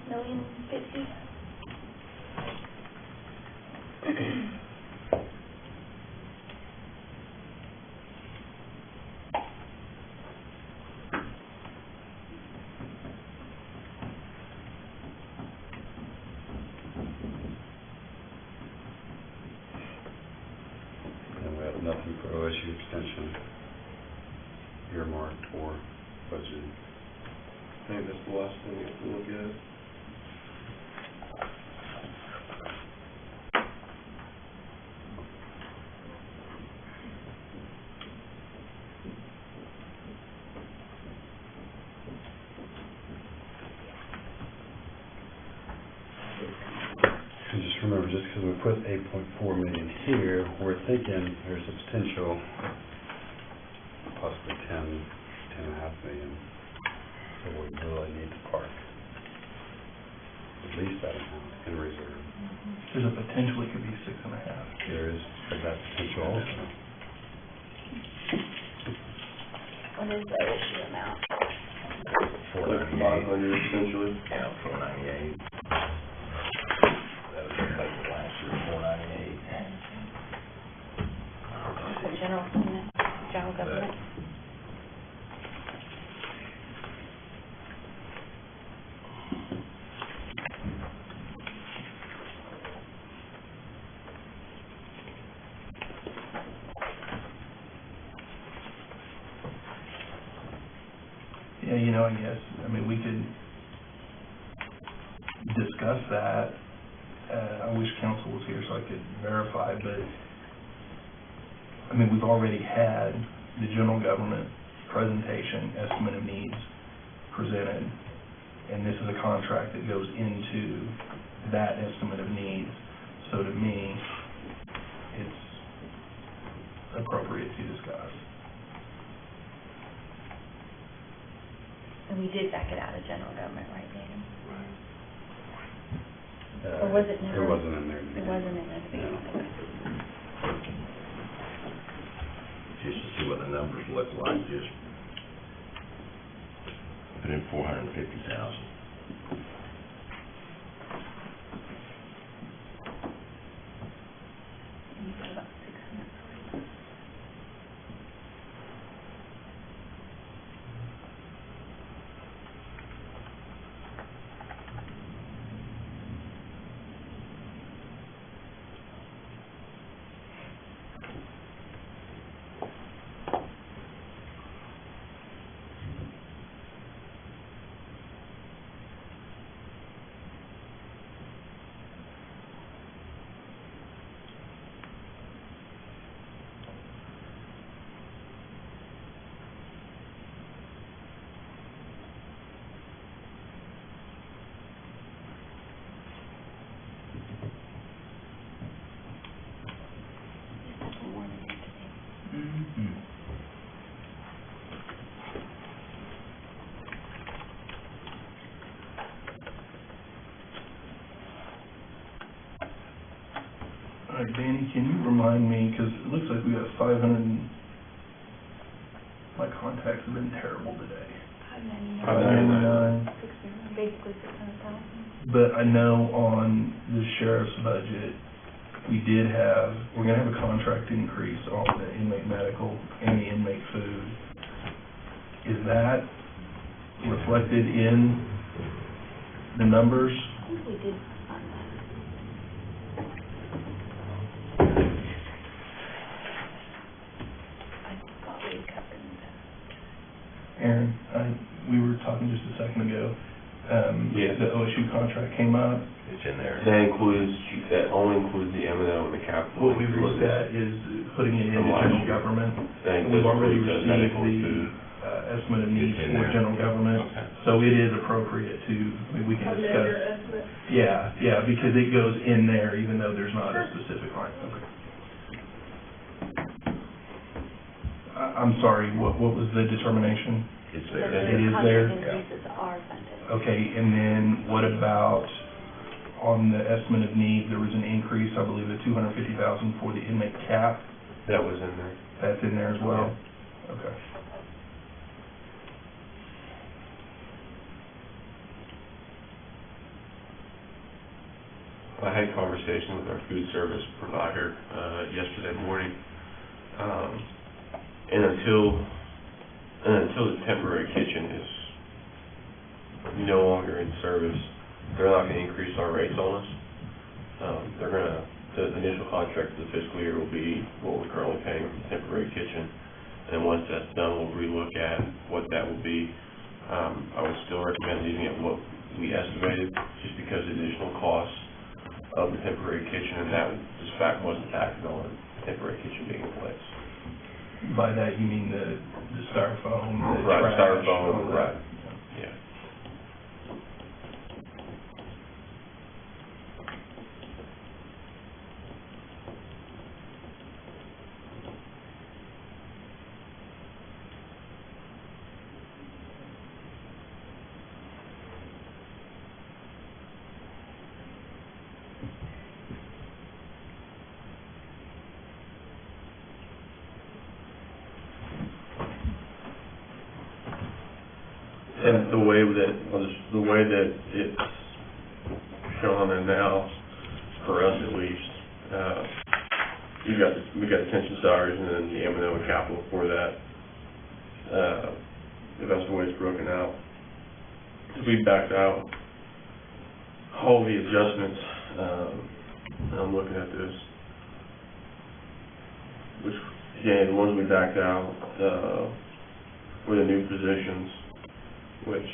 1,050,000. And we have nothing for OSU extension earmarked or budgeted. I think that's the last thing we have to look at. And just remember, just because we put 8.4 million here, we're thinking there's a potential possibly 10.5 million. So we really need to park at least that amount in reserve. There's a potential it could be 6.5. There is that potential also. What is the issue amount? Like 500 essentially. Yeah, 498. That was the budget last year, 498. The general government? Yeah, you know, I guess, I mean, we could discuss that. I wish council was here so I could verify, but, I mean, we've already had the general government presentation, estimate of needs presented, and this is a contract that goes into that estimate of needs. So to me, it's appropriate to discuss. And we did back it out of general government, right, Danny? Or was it never? It wasn't in there. It wasn't in there. Just to see what the numbers look like, just put in 450,000. You got about 600. All right, Danny, can you remind me, because it looks like we got 500, my contacts have been terrible today. 599. Basically 600,000. But I know on the sheriff's budget, we did have, we're gonna have a contract increase on the inmate medical and the inmate food. Is that reflected in the numbers? I think we did fund that. I thought we covered that. Aaron, we were talking just a second ago, Yeah. the OSU contract came up. It's in there. That only includes the M and O and the capital. What we reset is putting it into From last general year. government. That We've includes already the received medical the food. estimate of needs It's in for there. general government, Okay. so it is appropriate to, I mean, we can Come in your discuss. estimate. Yeah, because it goes in there even though there's not a specific line. Okay. I'm sorry, what was the determination? It's Because there. It the is there? contract increases are funded. Okay, and then what about on the estimate of need, there was an increase, I believe, of 250,000 for the inmate cap? That was in there. That's in there as well? Okay. I had a conversation with our food service provider, yesterday morning. And until the temporary kitchen is no longer in service, they're not gonna increase our rates on us. The initial contract for the fiscal year will be what we're currently paying for the temporary kitchen. And then once that's done, we'll relook at what that will be. I would still recommend leaving it what we estimated, just because the additional costs of the temporary kitchen, and that, this fact wasn't acted on, the temporary kitchen being in place. By that, you mean the styrofoam, the Right, trash? styrofoam, all that? right. Yeah. And the way that it's shown on there now, for us at least, we got detention salaries and then the M&O and capital for that. If that's the way it's broken out. If we backed out all the adjustments, I'm looking at this, which, again, the ones we backed out, for the new positions, which,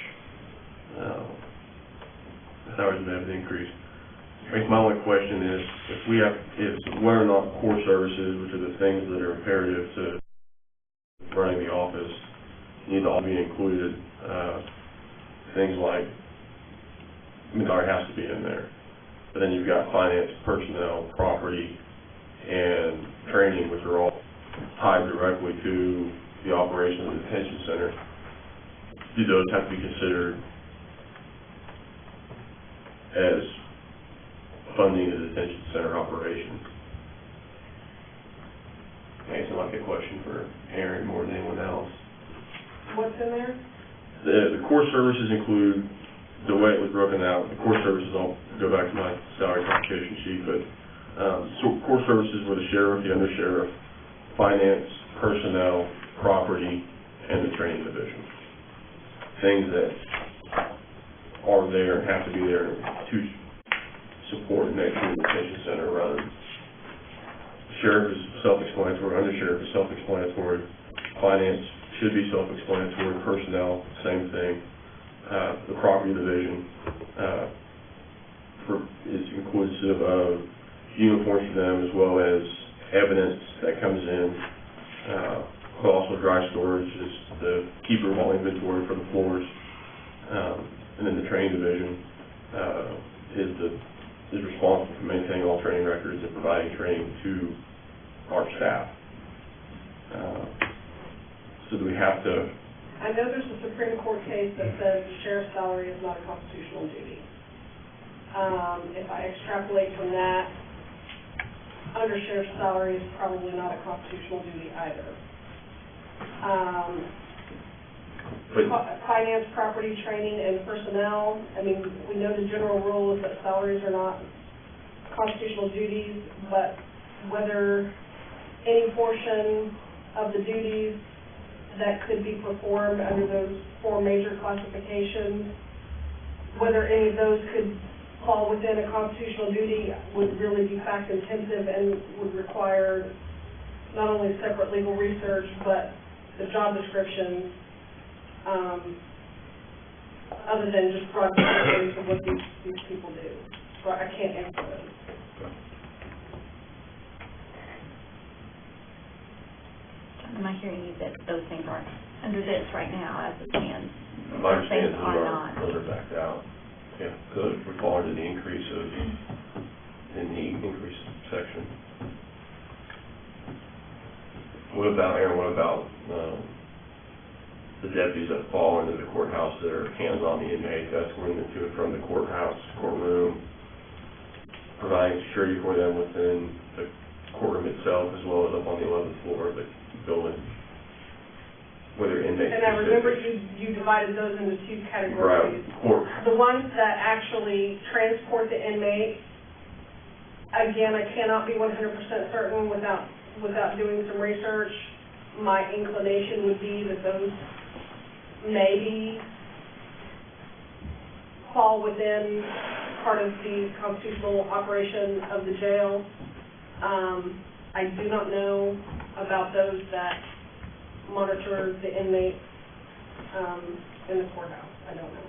salaries have increased. I guess my only question is, if whether or not core services, which are the things that are imperative to running the office, need to all be included, things like, it has to be in there. But then you've got finance, personnel, property, and training, which are all tied directly to the operation of the detention center. Do those have to be considered as funding the detention center operation? I guess it's like a question for Aaron more than anyone else. What's in there? The core services include, the way it was broken out, the core services, I'll go back to my salary compensation sheet, but so core services were the sheriff, the undersheriff, finance, personnel, property, and the training division. Things that are there and have to be there to support next year the detention center runs. Sheriff is self-explanatory, undersheriff is self-explanatory, finance should be self-explanatory, personnel, same thing. The property division is inclusive of uniforms for them as well as evidence that comes in. But also dry storage is the keeper of all inventory for the floors. And then the training division is responsible for maintaining all training records and providing training to our staff. So do we have to? I know there's a Supreme Court case that says the sheriff's salary is not a constitutional duty. If I extrapolate from that, undersheriff's salary is probably not a constitutional duty either. Finance, property, training, and personnel, I mean, we know the general rule is that salaries are not constitutional duties, but whether any portion of the duties that could be performed under those four major classifications, whether any of those could fall within a constitutional duty would really be fact intensive and would require not only separate legal research, but the job descriptions, other than just broad categories of what these people do. So I can't answer those. Am I hearing you that those things aren't under this right now as it stands? My Those things understanding are not. those are backed out. Yeah, because we fall into the increase in the increase section. What about, Aaron, what about the deputies that fall into the courthouse that are hands-on the inmate, escorting them to and from the courthouse, courtroom, providing security for them within the courtroom itself as well as up on the 11th floor of the building? Whether inmates. And I remember you divided those into two categories. Right. The ones that actually transport the inmate, again, I cannot be 100% certain without doing some research. My inclination would be that those maybe fall within part of the constitutional operation of the jail. I do not know about those that monitor the inmates in the courthouse. I don't know.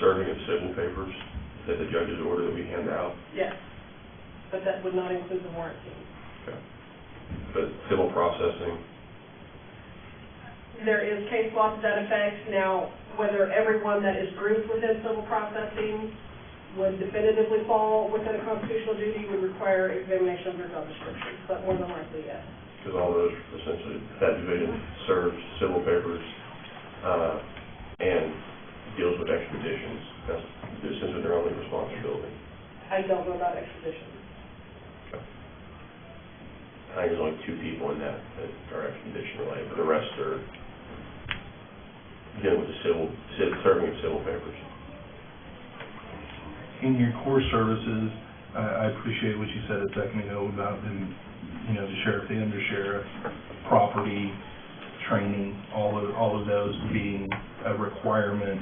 Serving of civil papers, is that the judge's order that we hand out? Yes, but that would not include the warrant team. Okay. But civil processing? There is case law to that effect. Now, whether everyone that is grouped within civil processing would definitively fall within a constitutional duty would require examination of their job descriptions, but more than likely, yes. Because all those, essentially, that division serves civil papers and deals with extraditions. That's essentially their only responsibility. I don't know about extradition. Okay. I think there's only 2 people in that are extradition related, but the rest are dealing with the serving of civil papers. In your core services, I appreciate what you said a second ago about them, the sheriff, the undersheriff, property, training, all of those being a requirement,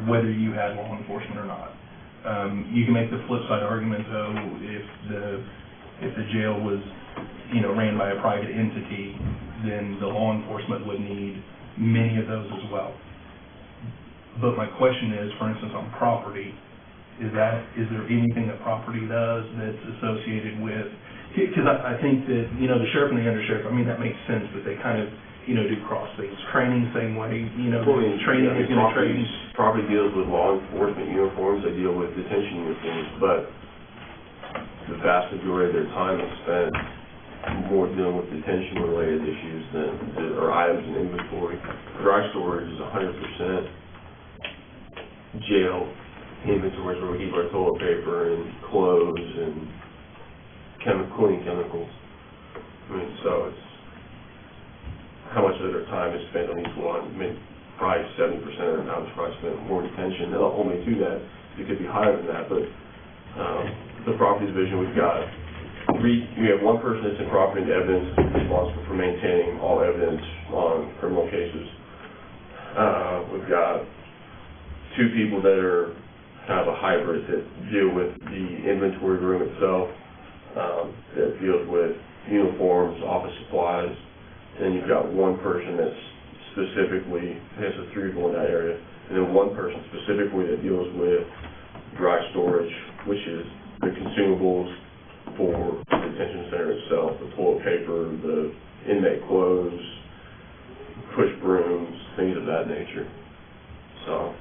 whether you had law enforcement or not. You can make the flip side argument, though, if the jail was, you know, ran by a private entity, then the law enforcement would need many of those as well. But my question is, for instance, on property, is there anything that property does that's associated with, because I think that, you know, the sheriff and the undersheriff, I mean, that makes sense that they kind of, you know, do cross things. Training, same way, you know, training is going to train. Property deals with law enforcement uniforms, they deal with detention uniforms, but the vast majority of their time is spent more dealing with detention-related issues or items in inventory. Dry storage is 100% jail inventories where we keep our toilet paper and clothes and cleaning chemicals. I mean, so it's how much of their time is spent on each one. I mean, probably 70% of their time is probably spent on more detention. They'll hold me to that. It could be higher than that, but the property division, we have one person that's in property and evidence responsible for maintaining all evidence on criminal cases. We've got two people that are kind of a hybrid that deal with the inventory room itself, that deals with uniforms, office supplies, and then you've got one person that's specifically, has a 3 people in that area, and then one person specifically that deals with dry storage, which is the consumables for the detention center itself, the toilet paper, the inmate clothes, push brooms, things of that nature. So.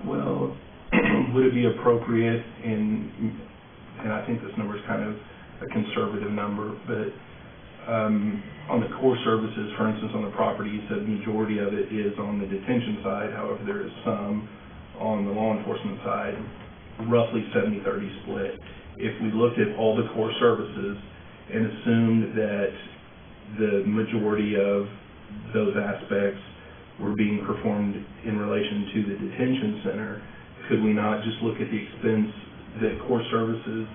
Well, would it be appropriate and I think this number is kind of a conservative number, but on the core services, for instance, on the property, you said the majority of it is on the detention side. However, there is some on the law enforcement side, roughly 70-30 split. If we looked at all the core services and assumed that the majority of those aspects were being performed in relation to the detention center, could we not just look at the expense that core services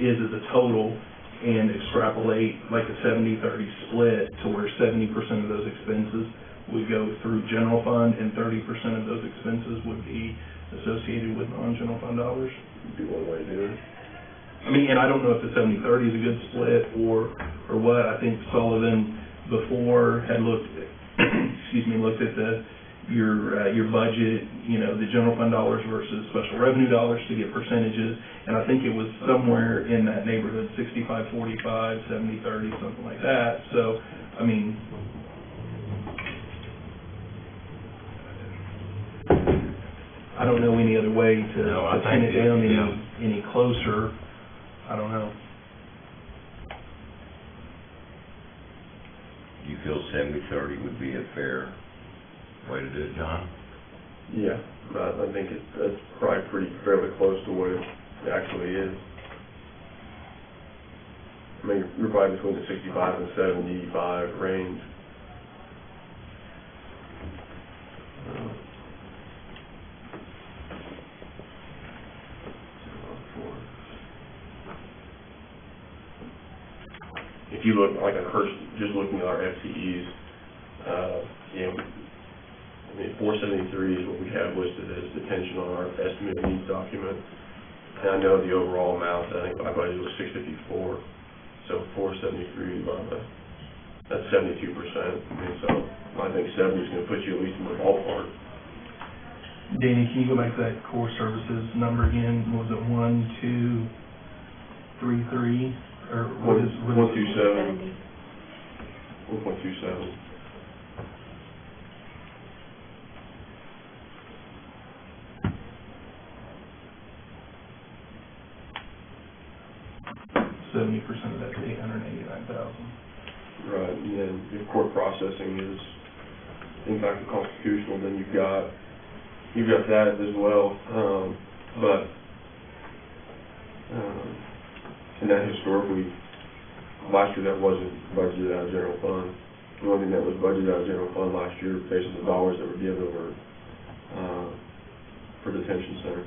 is as a total and extrapolate like a 70-30 split to where 70% of those expenses would go through general fund and 30% of those expenses would be associated with non-general fund dollars? Would be one way to do it. I mean, and I don't know if the 70-30 is a good split or what. I think Sullivan before had looked at your budget, you know, the general fund dollars versus special revenue dollars to get percentages, and I think it was somewhere in that neighborhood, 65-45, 70-30, something like that. So, I mean, I don't know any other way to pin it down any closer. I don't know. Do you feel 70-30 would be a fair way to do it, John? Yeah, I think that's probably fairly close to what it actually is. I mean, you're probably between the 65 and 75 range. If you look, like just looking at our FTEs, you know, I mean, 473 is what we have listed as detention on our estimated needs document. And I know the overall amount, I think my budget was 654, so 473 divided by, that's 72%. I mean, so I think 70 is going to put you at least in the ballpark. Danny, can you go back to that core services number again? Was it 1,233? Or what is 127. 1.27. %70 of that's 889,000. Right, and then if court processing is in fact constitutional, then you've got that as well. And that historically, last year that wasn't budgeted out of general fund. The only thing that was budgeted out of general fund last year based on the dollars that were given over for detention center.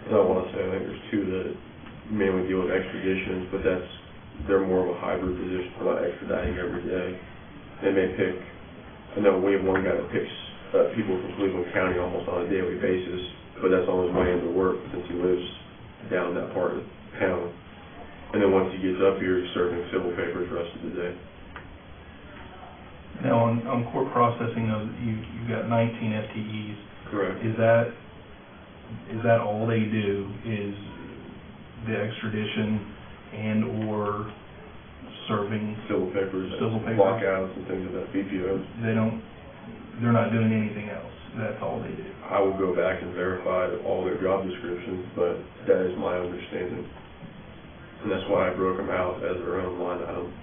I want to say, I think there's two that mainly deal with extraditions, but they're more of a hybrid position, for not extraditing every day. They may pick, I know we have one guy that picks people from Cleveland County almost on a daily basis, but that's on his way into work since he lives down that part of town. And then once he gets up here, he's serving civil papers the rest of the day. Now, on court processing, though, you've got 19 FTEs. Correct. Is that all they do, is the extradition and/or serving? Civil papers, lockouts and things of that, BPOs. They're not doing anything else? That's all they do? I will go back and verify all their job descriptions, but that is my understanding. And that's why I broke them out as their own line item.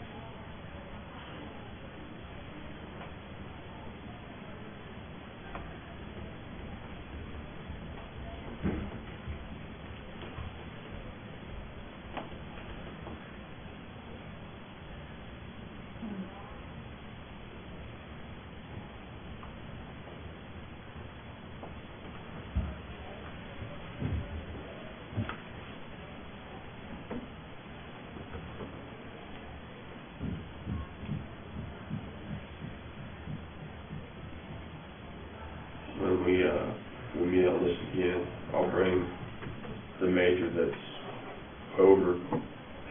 When we meet on this again, I'll bring the major that's over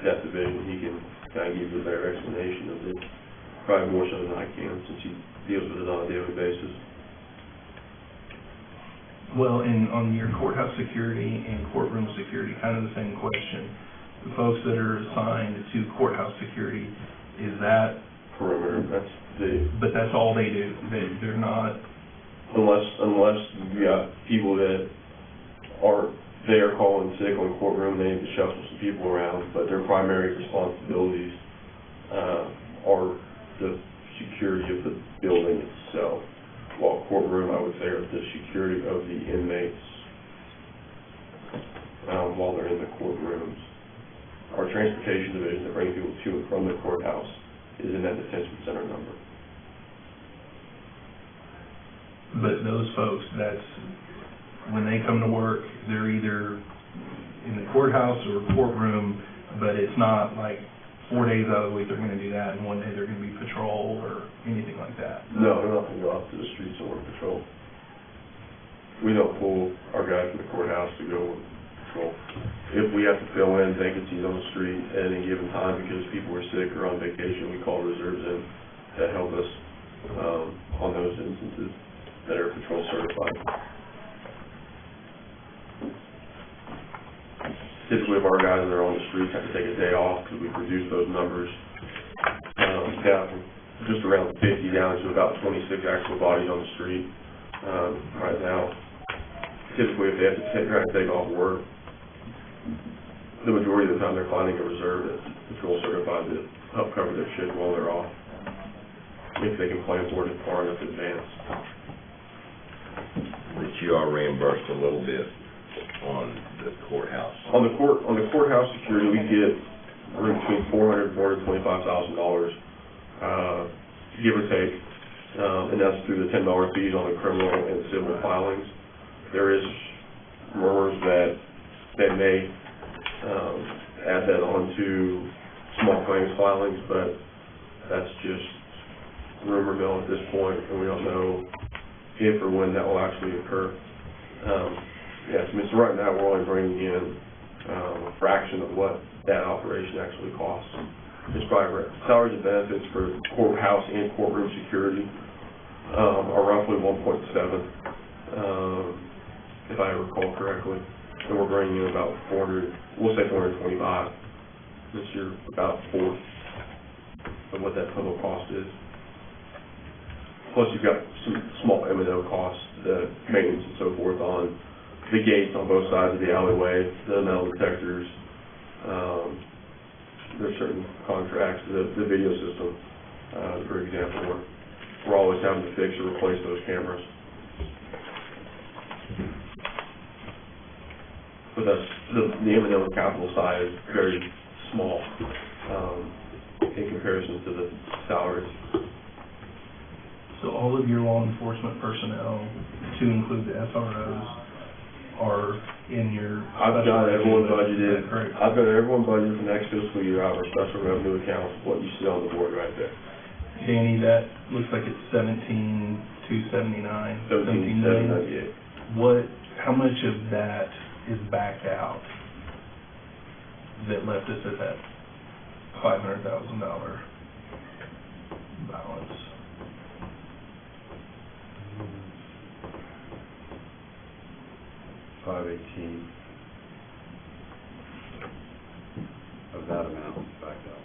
that division. He can kind of give you a better explanation of it, probably more so than I can, since he deals with it on a daily basis. Well, on your courthouse security and courtroom security, kind of the same question. The folks that are assigned to courthouse security, is that... Perimeter, But that's all they do? They're not... Unless you got people that are there calling sick on the courtroom, they need to shuffle some people around, but their primary responsibilities are the security of the building itself. While courtroom, I would say, are the security of the inmates while they're in the courtrooms. Our transportation division that brings people to and from the courthouse is in that detention center number. But those folks, that's, when they come to work, they're either in the courthouse or courtroom, but it's not like 4 days out of the week they're gonna do that, and one day they're gonna be patrol or anything like that. No, they're not gonna go out to the streets and work patrol. We don't pull our guys from the courthouse to go patrol. If we have to fill in vacancies on the street at any given time because people are sick or on vacation, we call reserves in that help us on those instances that are patrol certified. Typically, if our guys that are on the streets have to take a day off because we reduce those numbers down from just around 50 down to about 26 actual bodies on the street right now. Typically, if they have to try to take off work, the majority of the time they're finding a reserve that's patrol certified to help cover their shift while they're off, if they can plan for it far enough in advance. But you are reimbursed a little bit on the courthouse. On the courthouse security, we get between $400,000 and $425,000, give or take, and that's through the $10 fees on the criminal and civil filings. There is murmurs that they may add that on to small claims filings, but that's just rumor mill at this point, and we don't know if or when that will actually occur. Yes, I mean, so right now we're only bringing in a fraction of what that operation actually costs. It's probably salaries and benefits for courthouse and courtroom security are roughly 1.7, if I recall correctly. And we're bringing in about 400, we'll say 425 this year, about a fourth of what that total cost is. Plus you've got some small M&O costs, the maintenance and so forth on the gates on both sides of the alleyway, the metal detectors. There's certain contracts, the video system, for example, we're always having to fix or replace those cameras. But that's, the M&O capital side is very small in comparison to the salaries. So all of your law enforcement personnel, to include the SROs, are in your. I've got everyone budgeted, Is that correct? I've got everyone budgeted for next fiscal year out of our special revenue accounts, what you see on the board right there. Danny, that looks like it's 17,279. 17,798. What, how much of that is backed out that left us at that $500,000 balance? $518 of that amount is backed out.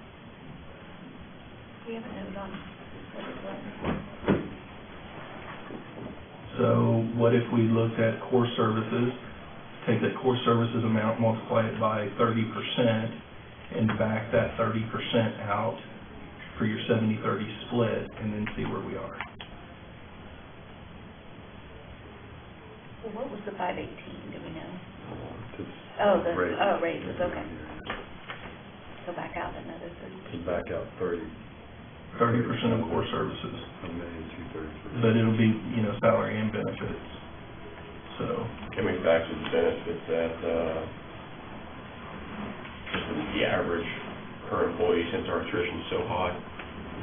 We have a note on what it was. So what if we looked at core services, take that core services amount, multiply it by 30%, and back that 30% out for your 70-30 split, and then see where we are? Well, what was the 518, do we know? Just Oh, raises. raises, okay. So back out another 30. To back out 30. 30% of core services, $1,233,000. but it'll be, you know, salary and benefits, so. Coming back to the benefits that, the average per employee, since our attrition is so high,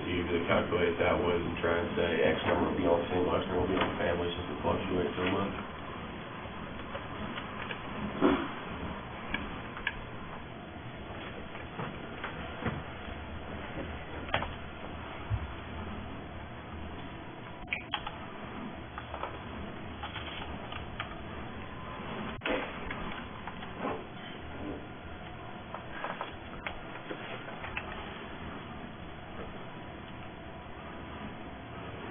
you either calculate it that way and try and say X number will be on single, X number will be on family, since it fluctuates so much.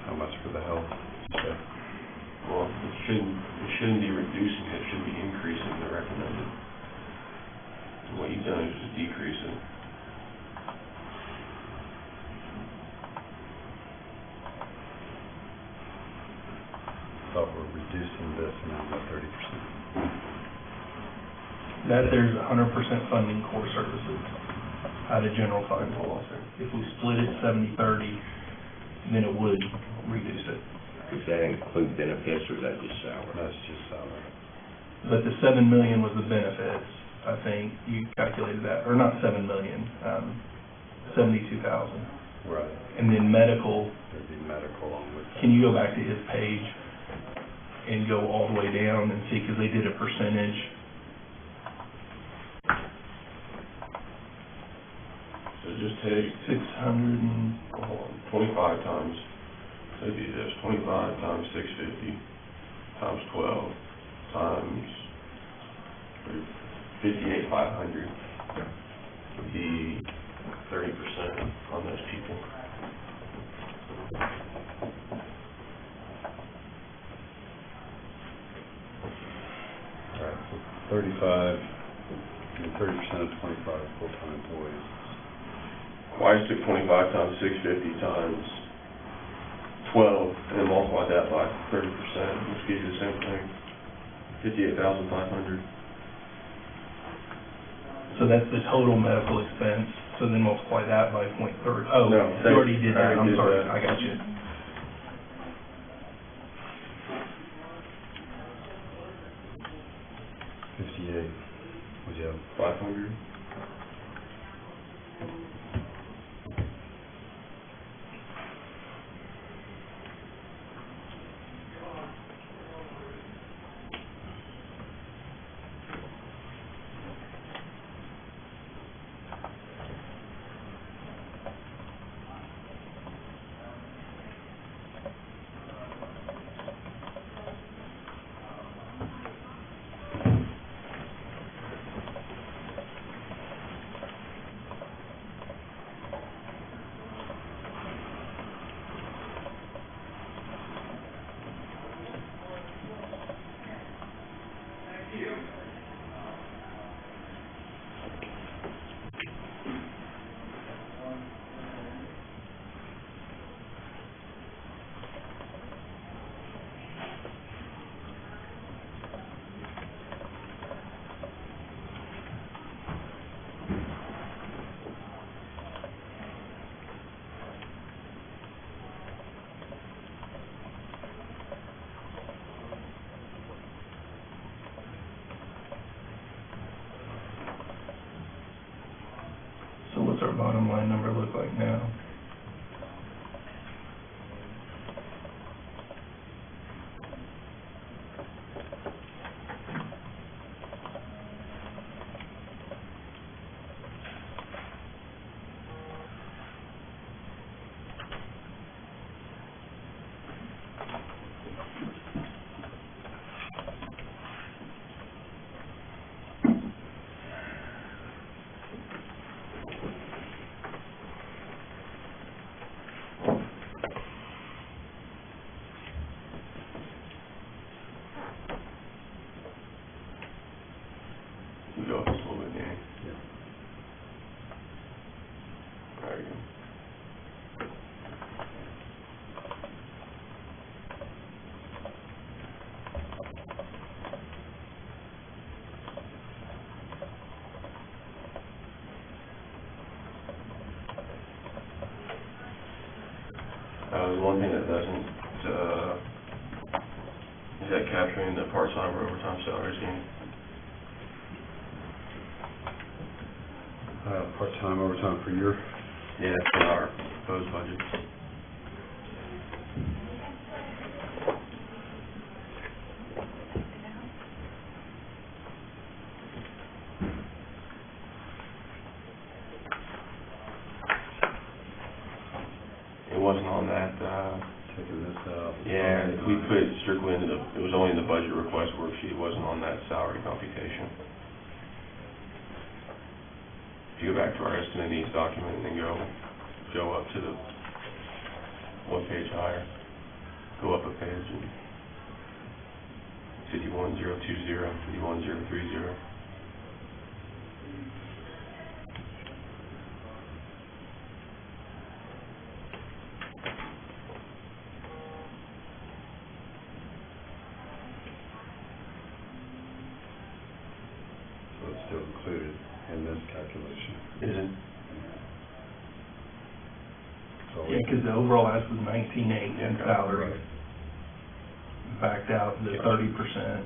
How much for the health? check? Well, it shouldn't be reducing it, it should be increasing the recommended. And what you've done is just decreasing. Thought we're reducing this amount by 30%. That there's 100% funding core services out of general fund. If we split it 70-30, then it would reduce it. Does that include benefits or is that just salary? That's just salary. But the 7 million was the benefits, I think you calculated that, or not 7 million, 72,000. Right. And then medical, There'd be medical along with that. can you go back to his page and go all the way down and see, because they did a percentage. So just take 25 times, so do this, 25 times 650 times 12 times 58,500 would be 30% on those people. All right, so 30% of 25 full-time employees. Well, I just took 25 times 650 times 12 and then multiplied that by 30%, which gives you the same thing, 58,500. So that's the total medical expense, so then multiply that by .30. Oh, No, you already did that, I I'm did sorry, that. I got you. Would you have 500. our bottom line number look like now? Go up just a little bit, Danny. There you go. The one thing that doesn't, is that capturing the part-time or overtime salaries, Danny? Part-time, overtime for your, Yeah, that's in our proposed budget. It wasn't on that, taking this out. yeah, we put it strictly into the, it was only in the budget request worksheet, it wasn't on that salary computation. If you go back to our estimate needs document and then go up to the one page higher, go up a page and 51020, 51030. So it's still included in this calculation. Isn't, So Yeah, because the overall ask was 19.8 in salary, backed out the 30%.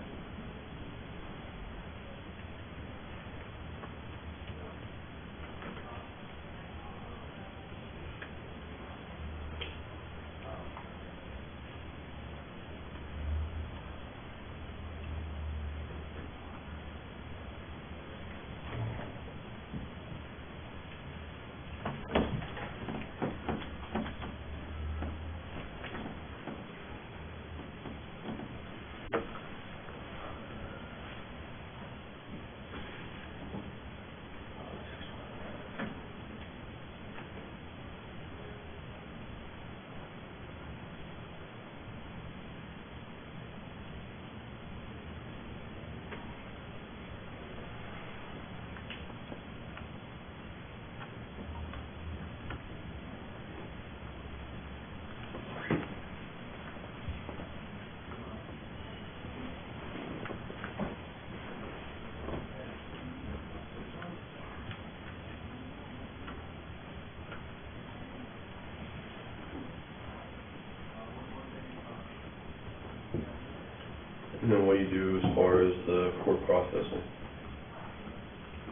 And then what do you do as far as the court processing?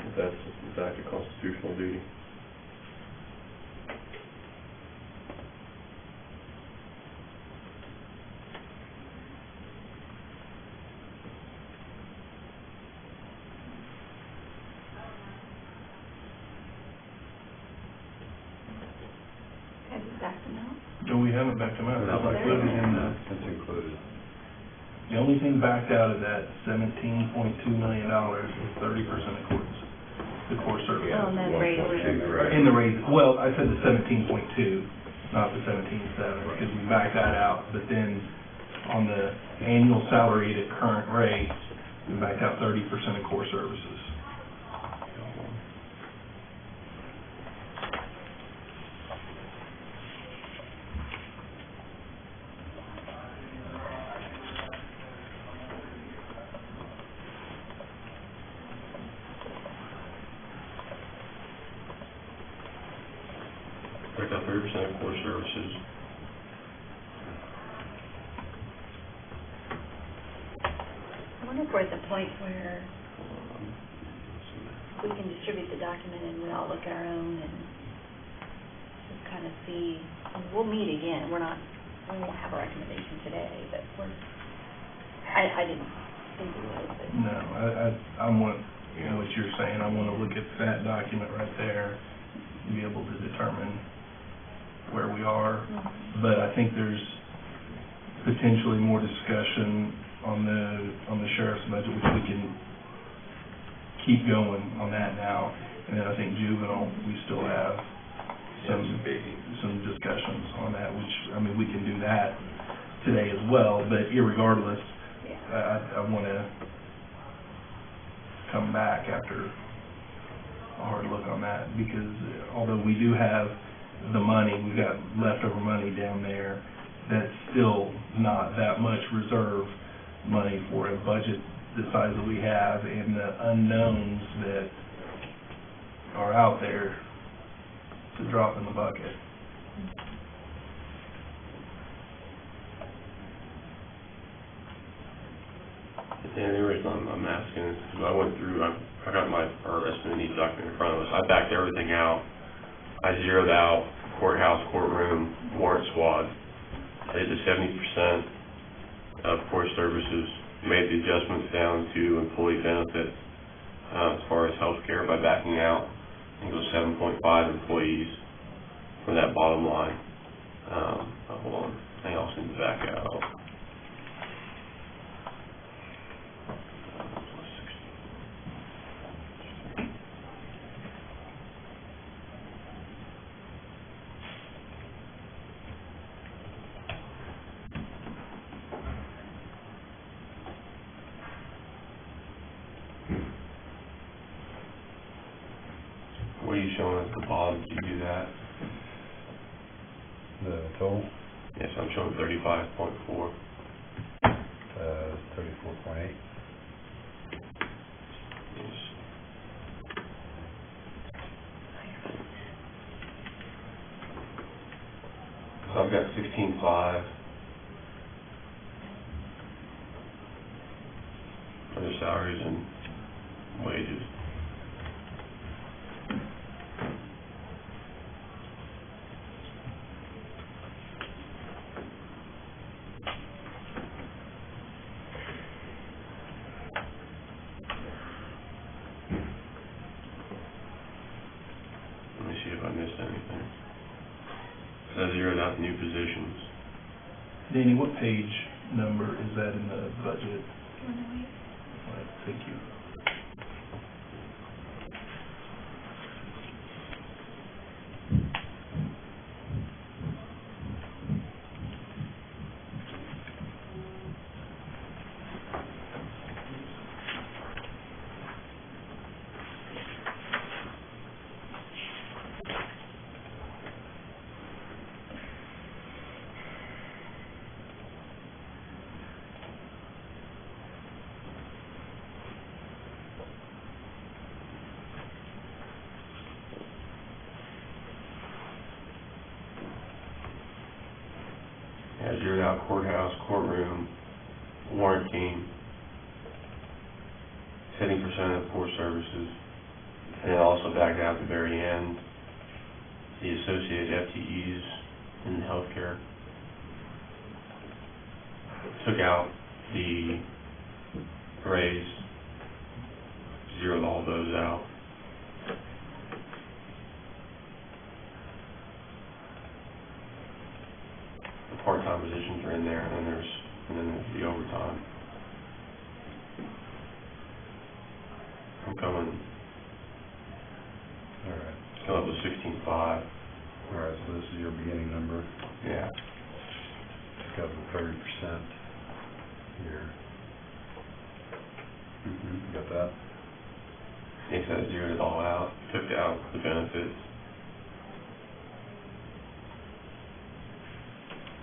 If that's in fact a constitutional duty? Have you backed them out? No, we haven't backed them out. That's included in the, It's included. the only thing backed out of that $17.2 million is 30% of courts, the court service. Oh, and then raise it. In the raise, well, I said the 17.2, not the 17.7, because we backed that out. But then on the annual salary at current rate, we backed out 30% of core services. Break out 30% of core services. I wonder if we're at the point where we can distribute the document and we all look at our own and just kind of see, we'll meet again, we won't have a recommendation today, but I didn't think we would, but. No, I want, you know what you're saying, I want to look at that document right there, and be able to determine where we are. But I think there's potentially more discussion on the sheriff's budget, which we can keep going on that now. And then I think juvenile, we still have some discussions on that, which, I mean, we can do that today as well, but irregardless, I want to come back after a hard look on that, because although we do have the money, we've got leftover money down there, that's still not that much reserve money for a budget the size that we have, and the unknowns that are out there. It's a drop in the bucket. And the reason I'm asking is because I went through, I got our estimate needs document in front of us. I backed everything out. I zeroed out courthouse, courtroom, warrant squad. I did the 70% of court services, made the adjustments down to employee benefits as far as healthcare by backing out, I think it was 7.5 employees for that bottom line. Hold on, I think I also need to back out. What are you showing at the bottom? Did you do that? The total, Yes, I'm showing 35.4. 34.8. Yes. So I've got 16.5 for the salaries and wages. Let me see if I missed anything. I zeroed out new positions. Danny, what page number is that in the budget? All right, thank you. I zeroed out courthouse, courtroom, warrant team, 70% of court services, and then also backed out at the very end, the associated FTEs in healthcare. Took out the raise, zeroed all those out. Part-time positions are in there, and then there's the overtime. I'm coming up with 16.5. All right, so this is your beginning number. Yeah. It's got the 30% here. Got that? Yes, I zeroed it all out, took out the benefits.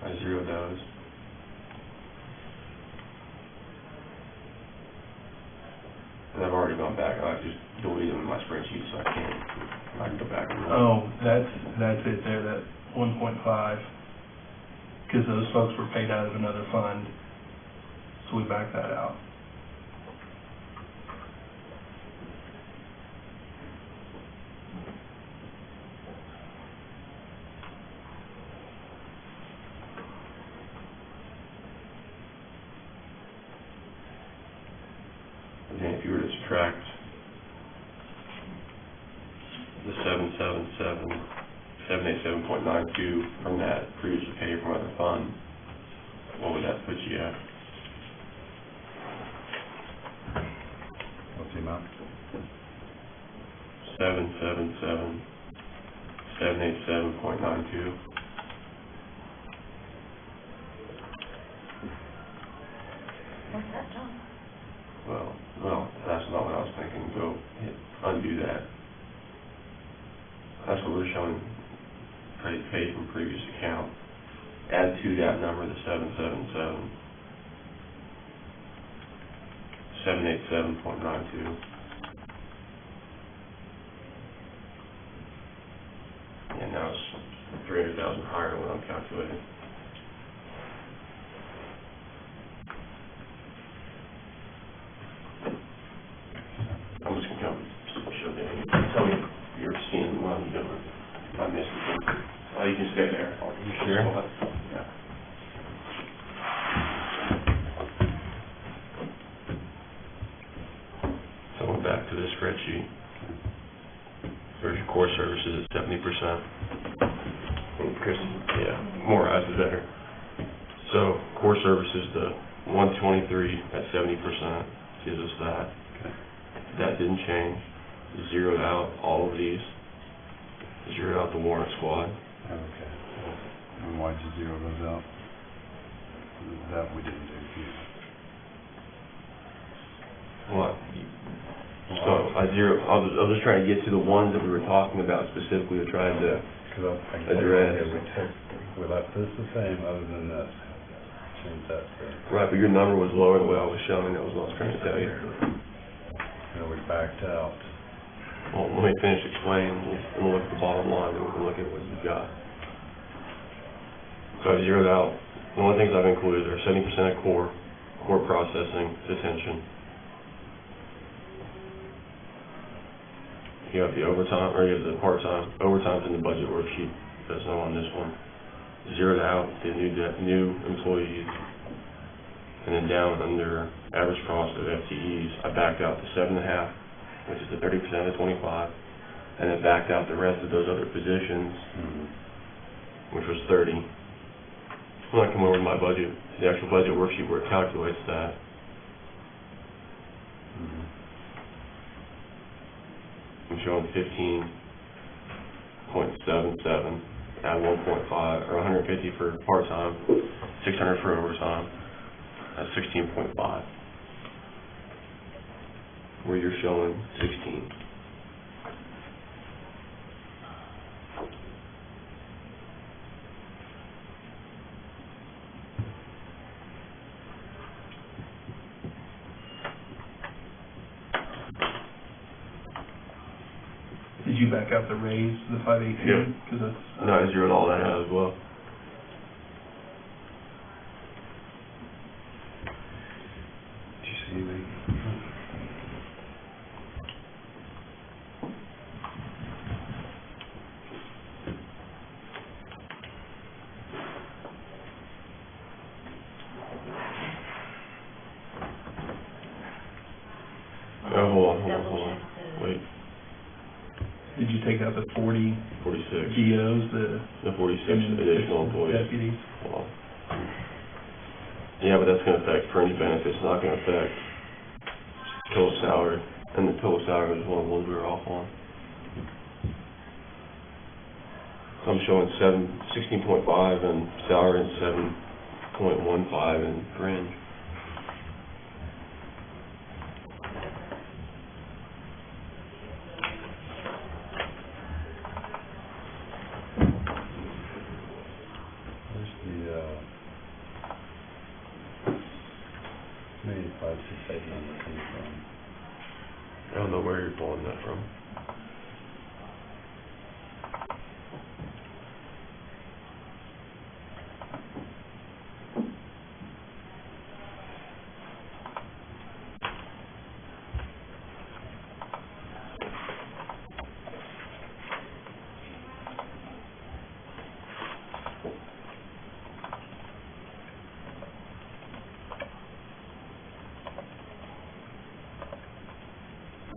I zeroed those. And I've already gone back, I just deleted them in my spreadsheet, so I can go back and look. Oh, that's it there, that 1.5, because those folks were paid out of another fund, so we backed that out. $787.92 from that previously paid from other fund, what would that put you at? What's the amount? 787.92. What's that, John? Well, that's not what I was thinking. Go undo that. That's what we're showing, paid from previous account. Add to that number the 787.92. And now it's 300,000 higher than what I'm calculating. I'm just gonna come show that. Tell me if you're seeing what I'm doing. If I missed something. You can stay there. You sure? Yeah. So I went back to this spreadsheet. There's your core services at 70%. Yeah, more eyes the better. So core services, the 123 at 70% gives us that. Okay. That didn't change. Zeroed out all of these. Zeroed out the warrant squad. Okay. And why'd you zero those out? That we didn't do. What? So I was just trying to get to the ones that we were talking about specifically, to try to Because I address. we left this the same other than this. Change that to, Right, but your number was lower than what I was showing. That was what I was trying to tell you. we backed out. Well, let me finish explaining. We'll look at the bottom line, and we can look at what you've got. So I zeroed out. The only things I've included are 70% of core processing, detention. You have the overtime, or you have the part-time. Overtime's in the budget worksheet. That's not on this one. Zeroed out the new employees. And then down under average cost of FTEs, I backed out the 7.5, which is the 30% of 25, and then backed out the rest of those other positions, which was 30. When I come over to my budget, the actual budget worksheet where it calculates that, I'm showing 15.77, add 1.5, or 150 for part-time, 600 for overtime. That's 16.5. Where you're showing 16. Did you back out the raise, the 518? Yeah. Because that's, No, I zeroed all that out as well. Did you see anything? Hold on. Wait, did you take out the 40 46. GOs, The 46 additional employees. deputies? Hold on. Yeah, but that's gonna affect fringe benefits, not gonna affect total salary. And the total salary was one of the ones we were off on. So I'm showing 16.5 in salary and 7.15 in fringe. Where's the, 8568 number coming from? I don't know where you're pulling that from.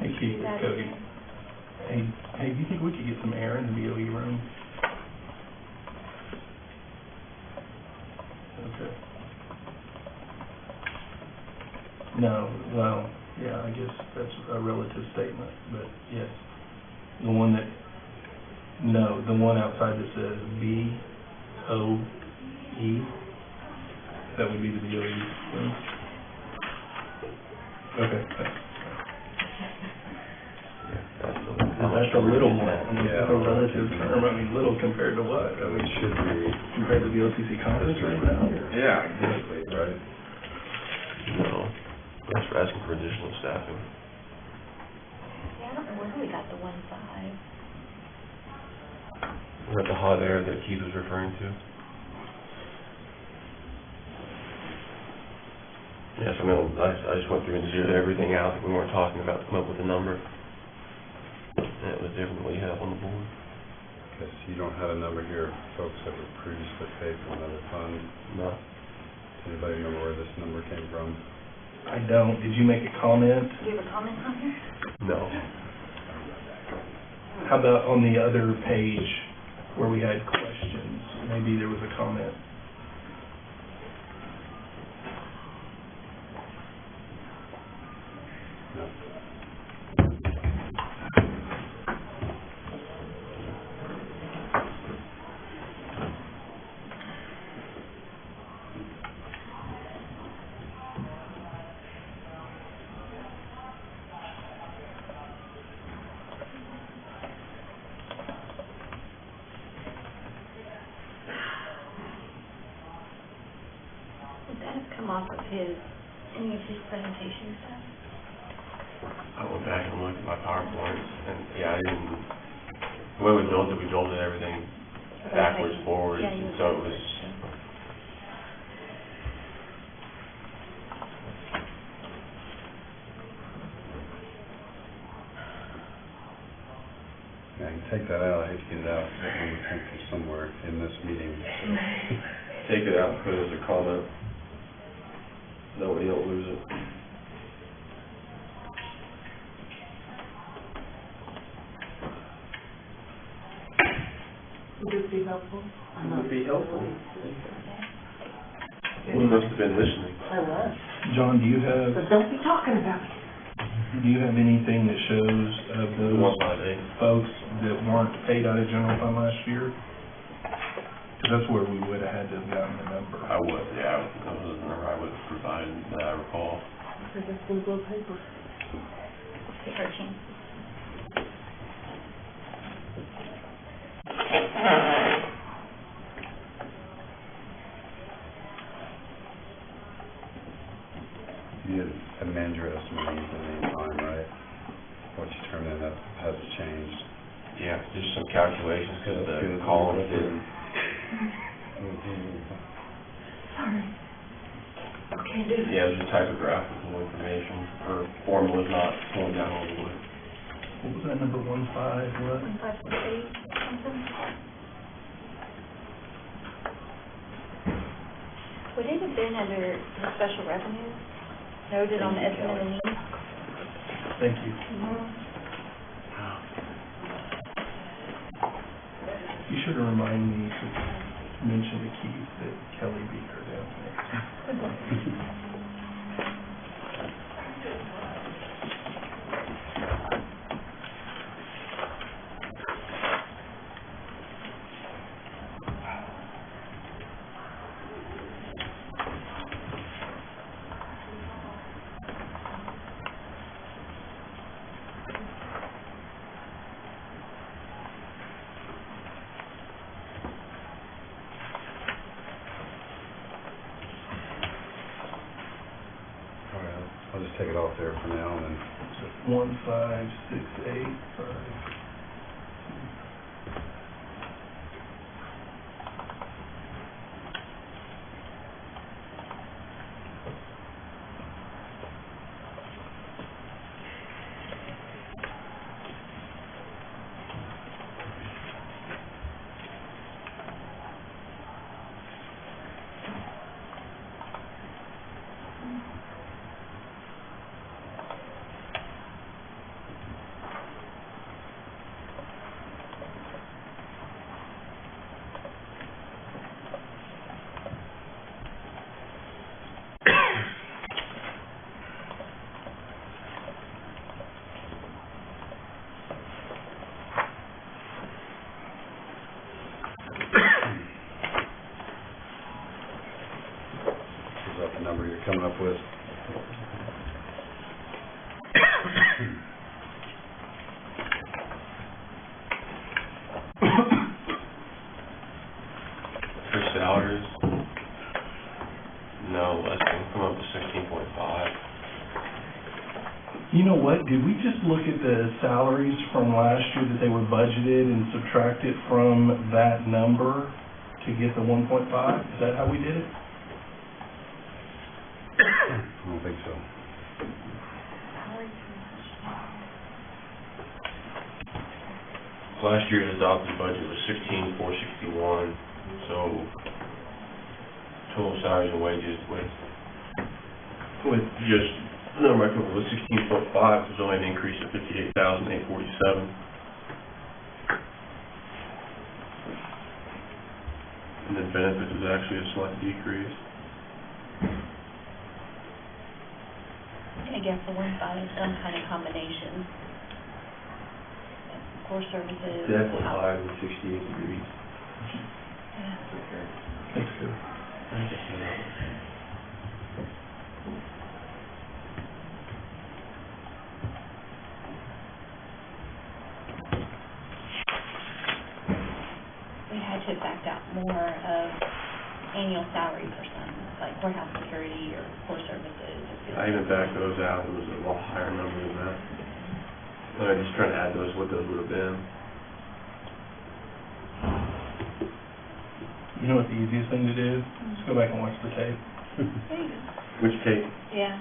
Hey, Keith, it's Cody. Hey, do you think we could get some air in the BOE Okay. No, well, yeah, I guess that's a relative statement, but yes. The one that, no, the one outside that says BOE, that would be the BOE one. Okay. That's a little one. I mean, that's a relative term. I mean, little compared to what? I mean, It should be, compared to the OCC conference room now? Yeah, exactly, right. No, that's for asking for additional staffing. Yeah, I don't know where we got the 1.5. Is that the hot air that Keith was referring to? Yes, I mean, I just went through and zeroed everything out that we weren't talking about to come up with a number. And it was different than what you have on the board. because you don't have a number here of folks that were previously paid from another fund. No. Does anybody remember where this number came from? I don't. Did you make a comment? Do you have a comment on here? No. How about on the other page where we had questions? Maybe there was a comment. No. Would that have come off of any of his presentation stuff? I went back and looked at my PowerPoints, and yeah, I didn't, the way we built it everything backwards, forwards, Yeah, and you- so it was, Yeah, you can take that out, I hate to get it out, but it would come from somewhere in this meeting. Take it out and put it as a comment. That way you don't lose it. Would this be helpful? Would be helpful. You must have been listening. I was. John, do you have don't be talking about it. anything that shows of those 158. folks that weren't paid out of general fund last year? 'Cause that's where we would have had to have gotten the number. I would, yeah, that was the number I would have provided that I recall. I just didn't blow paper. Take our chance. You did a manager estimate in the meantime, right? What you turned in, that hasn't changed. Yeah, just some calculations, because That's good. the columns didn't, Sorry. Okay, do it. yeah, it was just typographical information, or formulas not going down all the way. What was that number, 1.5, what? 1.568 something? Would it have been under the special revenue noted on the estimate of needs? Thank you. You should have reminded me to mention to Keith that Kelly beat her down there. All right, I'll just take it off there for now, and then 1.568, sorry. coming up with. For salaries, no, less than, come up to 16.5. You know what, did we just look at the salaries from last year that they were budgeted and subtract it from that number to get the 1.5? Is that how we did it? I don't think so. Last year's adopted budget was 16,461, so total salaries and wages with just, number I took was 16.5, there's only an increase of 58,847. And then benefits is actually a slight decrease. I guess the 1.5 is some kind of combination. Core services. Definitely higher than 68 degrees. Yeah. That's good. We had to have backed out more of annual salary for some, like courthouse security or core services. I even backed those out, it was a lot higher number than that. I'm just trying to add those, what those would have been. You know what the easiest thing to do? Just go back and watch the tape. Which tape? Yeah.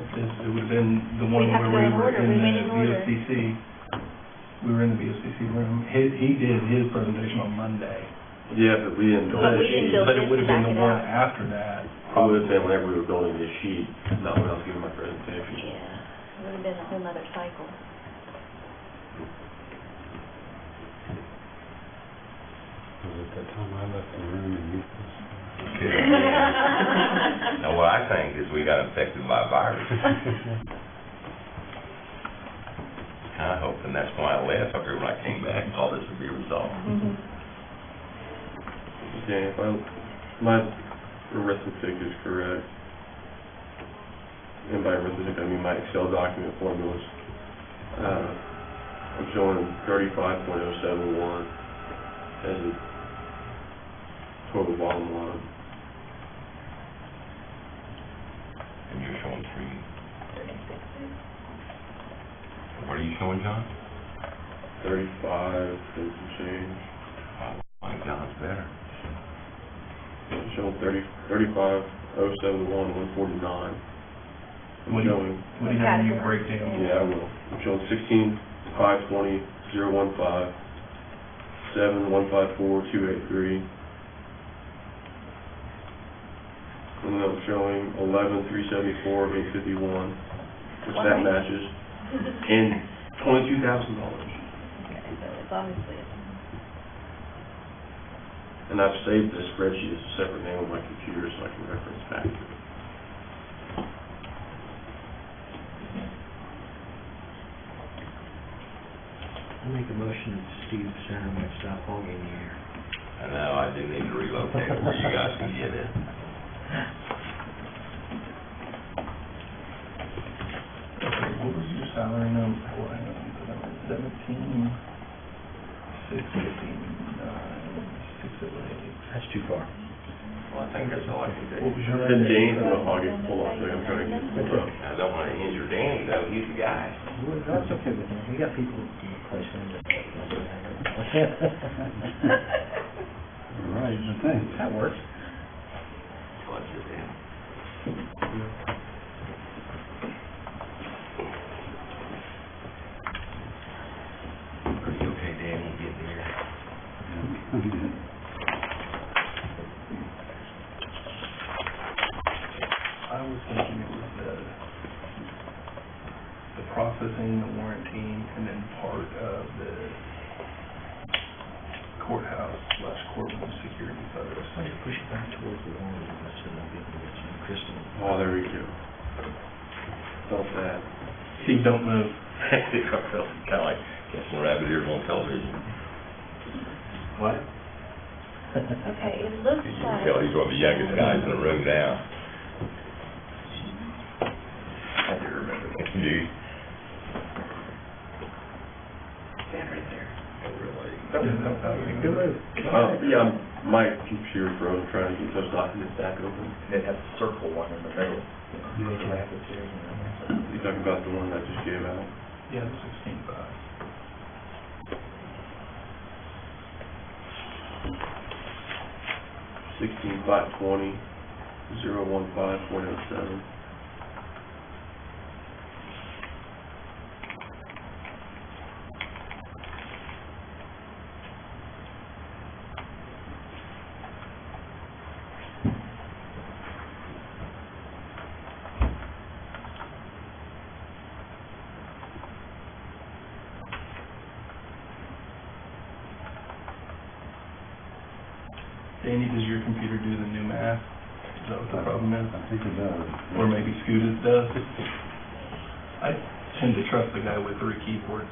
It would have been the one We have where to go we in were order. We in went the in order. VOCC. We were in the VOCC room. He did his presentation on Monday. Yeah, but we didn't build But the we didn't sheet. build But it would have been the Back it one up. after that. It would have been whenever we were building this sheet, not when I was giving my presentation. Yeah, it would have been a whole nother cycle. Was it that time I left the room and you? Now, what I think is we got infected by a virus. I hope, and that's why I left. I figured when I came back, all this would be resolved. Dan, if my arithmetic is correct, and by arithmetic I mean my Excel document formulas, I'm showing 35.071 as a total bottom line. And you're showing 3. What are you showing, John? 35 and some change. My John's better. I'm showing 35.071, 149. I'm What do showing, you have in your breakdown? yeah, I will. I'm showing 16, 520, 015, 7, 154, 283. And then I'm showing 11, 374, 851, which that matches, and $22,000. Okay, so it's obviously, And I've saved this spreadsheet as a separate name on my computer so I can reference back to it. I make a motion that Steve Centerman stop hogging the air. I know, I do need to relocate where you guys can get it. Okay, what was your salary number? Oh, hang on, 17, 659, 608. That's too far. Well, I think that's all I can do. What was your? And Dan's gonna hog it, hold on a second, I'm trying to get it pulled up. I don't want to injure Danny, though, he's the guy. Well, that's okay with him. We got people questioning that. Right, the thing. That works. What's your Dan? Are you okay, Danny, getting here? I was thinking it was the processing, the warranting, and then part of the courthouse/courtroom security photos. Why don't you push it back towards the wall so they'll be able to get some crystal. Oh, there we go. Felt that. Steve, don't move. Kind of like catching a rabbit ears on television. What? Okay, it looks You like. can tell he's one of the youngest guys in the room now. I do remember that. Do you? Stand right there. Really? Good move. Yeah, my computer froze trying to keep those documents back open. It has a circle one in the middle. You make rapids here, you know. You talking about the one I just gave out? Yeah, the 16.5. $16,520, 015,407. Danny, does your computer do the new math? Is that what the problem is? I think it does. Or maybe Scooter's does? I tend to trust the guy with 3 keyboards.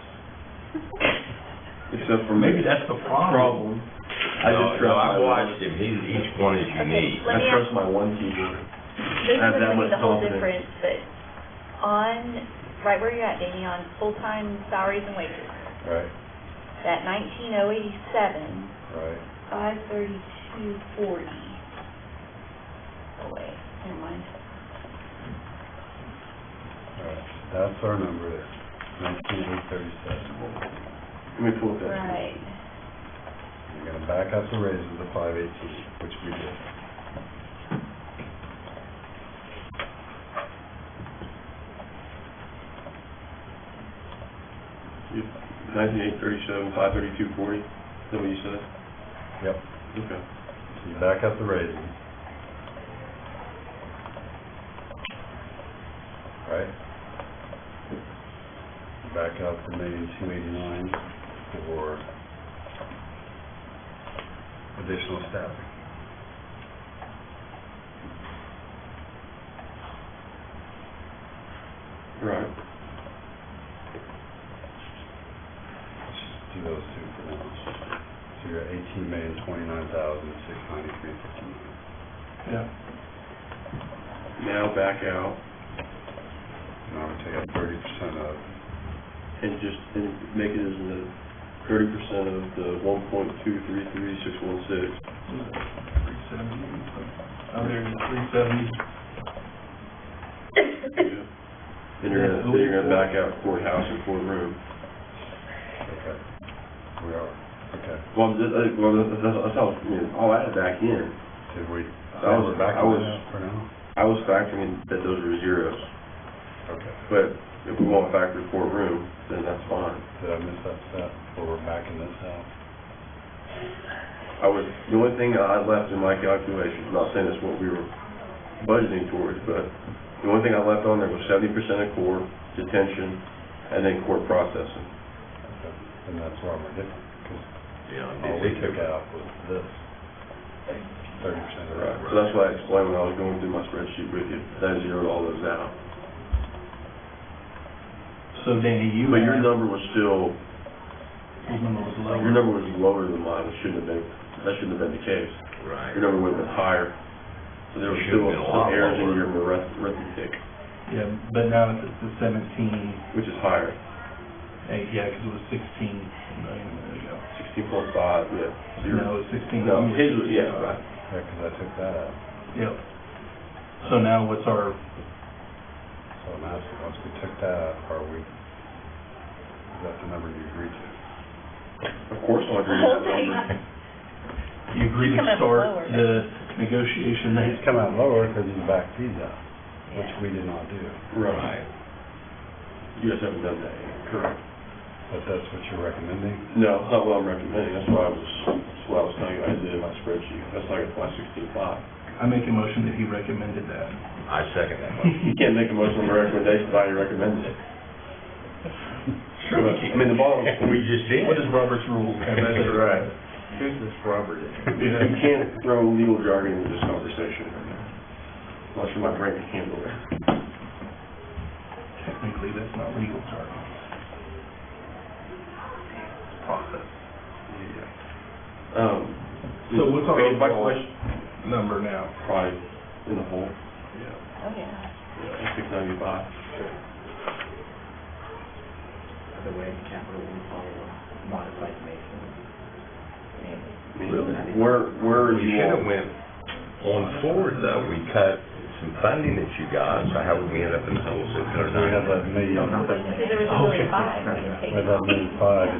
Except for Maybe that's the problem. I just trust I my watched him, each one is unique. Let I me trust ask- my one keyboard. This I have is that gonna be much the whole confidence. difference, but on, right where you're at, Danny, on full-time salaries and wages, Right, that 19,087, right. 532.40. Oh, wait, never mind. Right, that's our number there, 19,837. Let me pull it up. Right. You're gonna back up the raises to 518, which we did. You- 19,837, 532.40, is that what you said? Yep. Okay. So you back up the raises. Right? Back up the 1,289,000 for additional staffing. Right. Let's just do those two for now. So you're at 18,029,693.59. Yeah. Now back out Now we take out 30% of, and just and make it as the 30% of the 1.233616. 370. Oh, there's 370. Then you're gonna back out courthouse and courtroom. okay. We are, okay. Well, that's how, I mean, I'll add it back in. Did we, I was- we're backing I was- that up for now? I was factoring in that those were zeros, Okay. but if we want to factor courtroom, then that's fine. Did I miss that step, where we're backing this out? The only thing I left in my calculation, I'm not saying that's what we were budgeting towards, but the only thing I left on there was 70% of court, detention, and then court processing. Okay. And that's why we're different, because Yeah, all we took out was this, 30% of that. So that's why I explained when I was going through my spreadsheet with you, that I zeroed all those out. So Danny, you But your have- number was still, His number was lower. your number was lower than mine, it shouldn't have been, that shouldn't have been the case. Right. Your number would have been higher. So there It was should have still been a some lot errors in lower. your arithmetic, Yeah, but now it's at the 17, which is higher, 8, yeah, because it was 16 million a minute ago. 16.5, yeah. So you're- No, it's 16. No, his was, yeah, right. Yeah, because I took that out. Yep. So now what's our, So I'm asking, once we took that out, is that the number you agreed to? Of course I'll agree with that number. you agree Come to up start lower. the negotiation He's next? come out lower because he's backed these out, which we did not do. Right. You guys haven't done that yet. Correct. But that's what you're recommending? No, that's not what I'm recommending, that's what I was telling you, I did in my spreadsheet, that's like my 16.5. I make a motion that he recommended that. I second that motion. You can't make a motion on a recommendation by you recommended it. Sure we I can. mean, the bottom, We just did. What is Robert's rule? that's right. Who's this Robert in? You can't throw legal jargon into this conversation, unless your my brain can handle it. Technically, that's not legal jargon. Process. So what's our My overall question, number now? probably in the hole, Oh, yeah. 695. The way the capital will follow modified Mason. I mean, where are We you should have all? went on forward though, we cut some funding that you got, so how would we end up in the hole six hundred We have nine? that million, Because there was only five. we have that $1.5 million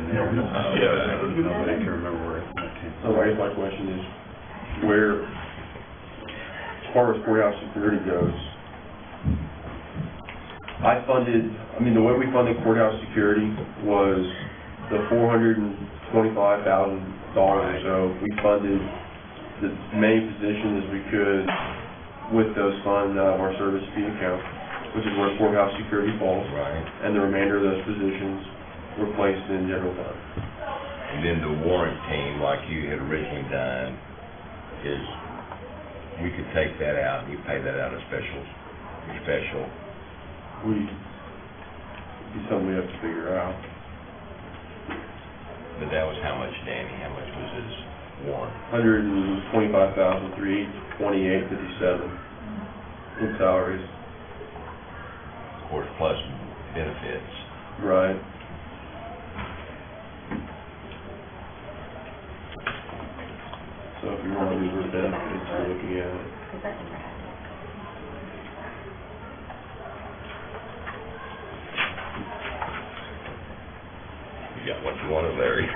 in there. Yeah. Nobody can remember where it came So from. I guess my question is, where, as far as courthouse security goes, the way we funded courthouse security was the $425,000 or so. We funded as many positions as we could with those funds out of our service fee account, which is where courthouse security falls. Right, And the remainder of those positions were placed in general fund. and then the warrant team, like you had originally done, is, we could take that out, and you pay that out of special. Be something we have to figure out. But that was how much, Danny, how much was his warrant? $125,328.57 in salaries. Of course, plus benefits. Right. So if you want to do the benefits, we're looking at it. Because that never happened. You got what you wanted, Larry.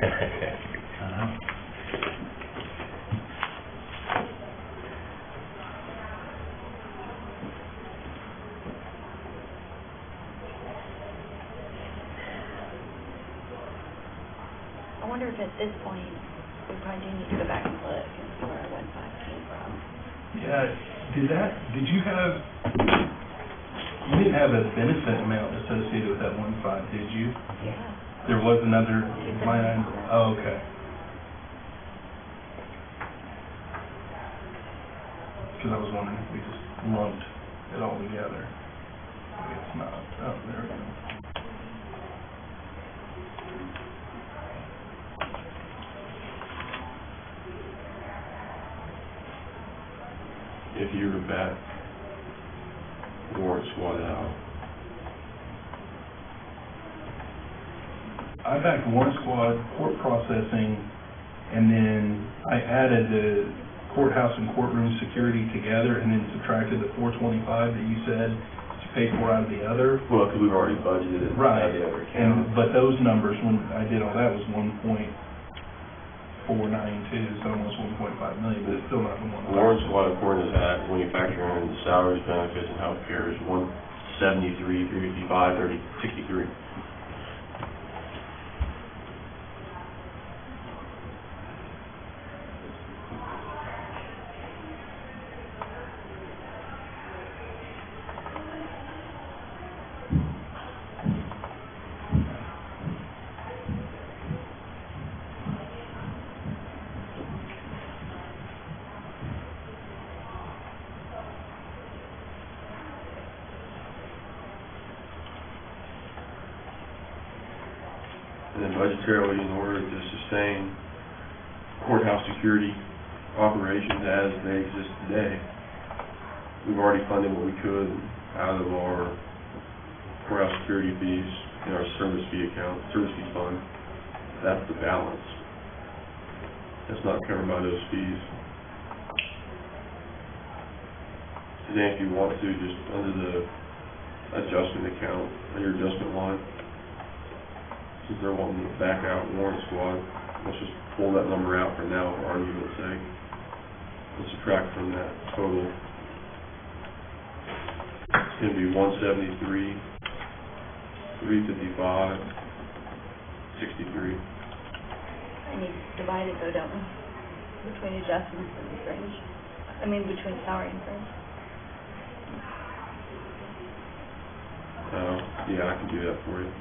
I wonder if at this point, we probably do need to go back and look and see where our 1.5 came from. Yeah, did you have, you didn't have a benefit amount associated with that 1.5, did you? Yeah. There was another line item? Oh, okay. Because I was wondering if we just lumped it all together. Maybe it's not. Oh, there we go. If you were to back warrant squad out, I backed warrant squad, court processing, and then I added the courthouse and courtroom security together and then subtracted the 425 that you said to pay for out of the other. well, because we've already budgeted it. Right. out of the other account. But those numbers, when I did all that, was 1.492, so almost 1.5 million, but it's still not the one. Warrant squad, according to that, when you factor in the salaries, benefits, and healthcare, is 173, 355, 63. And then budgetarily, in order to sustain courthouse security operations as they exist today, we've already funded what we could out of our courthouse security fees in our service fee account, service fee fund. That's the balance. That's not covered by those fees. Today, if you want to, just under the adjustment account, on your adjustment line, since they're wanting to back out warrant squad, let's just pull that number out for now, for argument's sake. Let's subtract from that total. It's gonna be 173, 355, 63. And you divide it though, don't we? Between adjustments and fringe. I mean, between salary and fringe. Yeah, I can do that for you.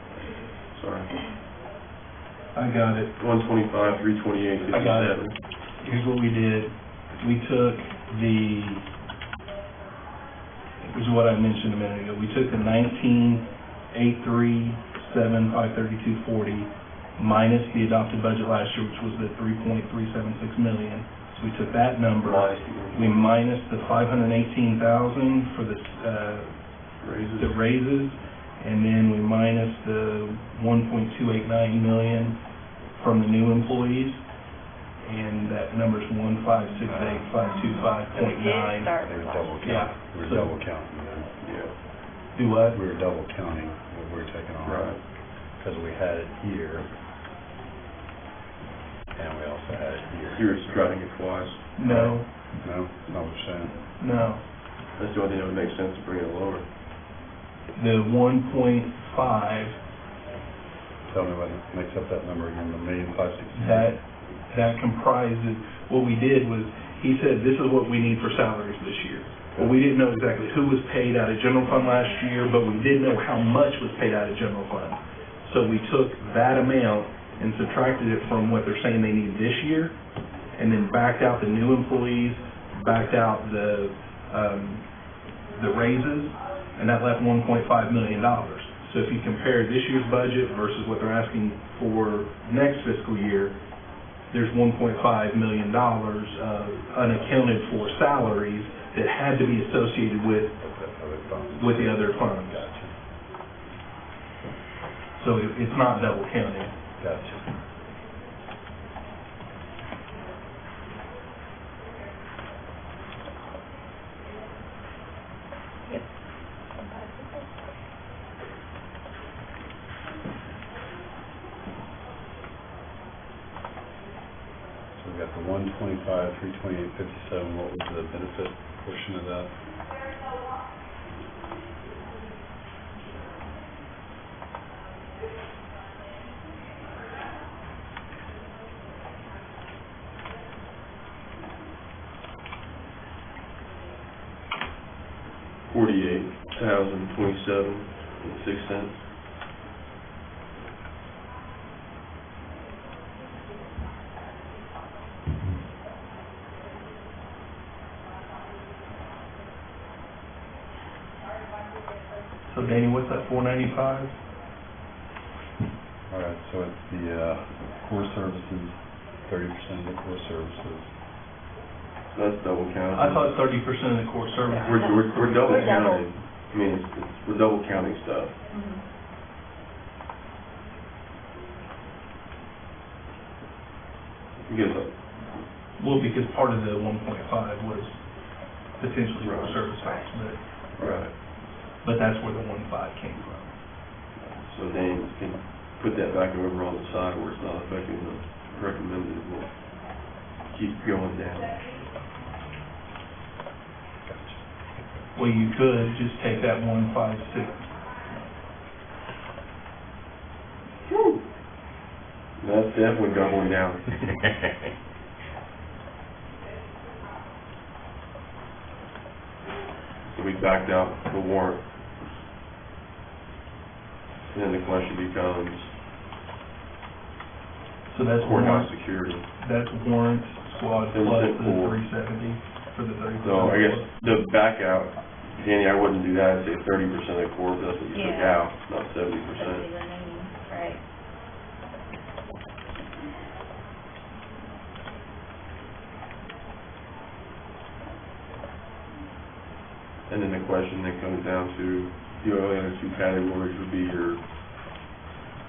Sorry. I got it. 125, 328, 57. I got it. Here's what we did. We took this is what I mentioned a minute ago. We took the 19,837,532.40 minus the adopted budget last year, which was the 3.376 million. So we took that number, we minus the 518,000 for the, Raises. the raises, and then we minus the 1.289 million from the new employees, and that number's 1568525.9. So we did start They with were that. double Yeah. counting, we were So- double counting then. Yeah, Do what? We were double counting what we were taking on. right. Because we had it here, and we also had it here. You were subtracting it twice. No, No, not what you're saying. no. That's the only thing that would make sense to bring it lower. The 1.5, Tell me what makes up that number again, the 1,560,000. that comprises, what we did was, he said, this is what we need for salaries this year. Well, we didn't know exactly who was paid out of general fund last year, but we did know how much was paid out of general fund. So we took that amount and subtracted it from what they're saying they need this year, and then backed out the new employees, backed out the raises, and that left $1.5 million. So if you compare this year's budget versus what they're asking for next fiscal year, there's $1.5 million unaccounted for salaries that had to be associated with the other funds. Gotcha, So it's not double counting. gotcha. Yep. So we got the 125, 328, 57, what was the benefit portion of that? $48,027.06. So Danny, what's that, 495? All right, so it's the core services, 30% of the core services. So that's double counting. I thought 30% of the core services. We're double We're double. counting. I mean, we're double counting stuff. Mhm. Because, Well, because part of the 1.5 was potentially core Right. service tax, right, but that's where the 1.5 came from. so then you can put that back over on the side where it's not affecting the recommended, we'll keep going down. Well, you could just take that 156. That's definitely doubling down. So we backed out the warrant. And then the question becomes So that's courthouse warrant, security. that's warrant squad Then plus we the said pool. 370 for the 30%. So I guess the back out, Danny, I wouldn't do that, I'd say 30% of core, that's what you took Yeah. out, not 70%. That'd be remaining, right. And then the question then comes down to, the only other two categories would be your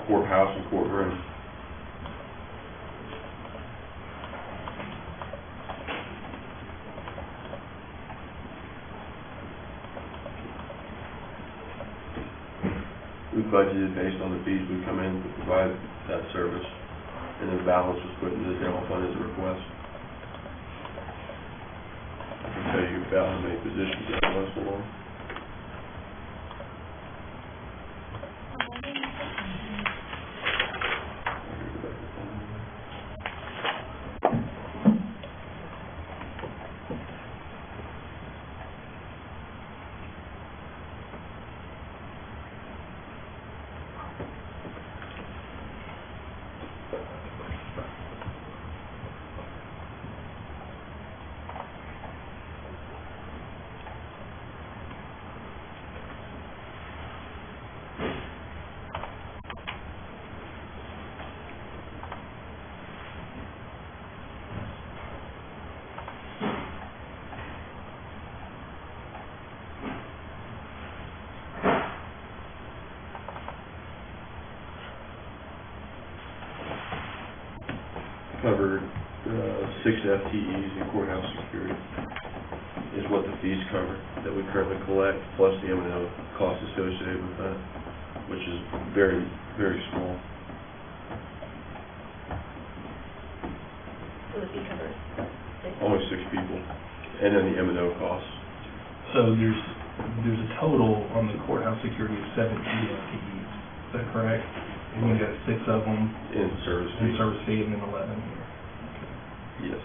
courthouse and courtroom. We budgeted based on the fees we come in to provide that service, and the balance was put into the general fund as a request. I can tell you about how many positions that was for. covered, 6 FTEs in courthouse security is what the fees cover that we currently collect, plus the M&O costs associated with that, which is very, very small. So the fee covers six. Only 6 people, and then the M&O costs. So there's a total on the courthouse security of 17 FTEs, is that correct? And you got 6 of them In service in fees. service fee and then 11 here. Yes.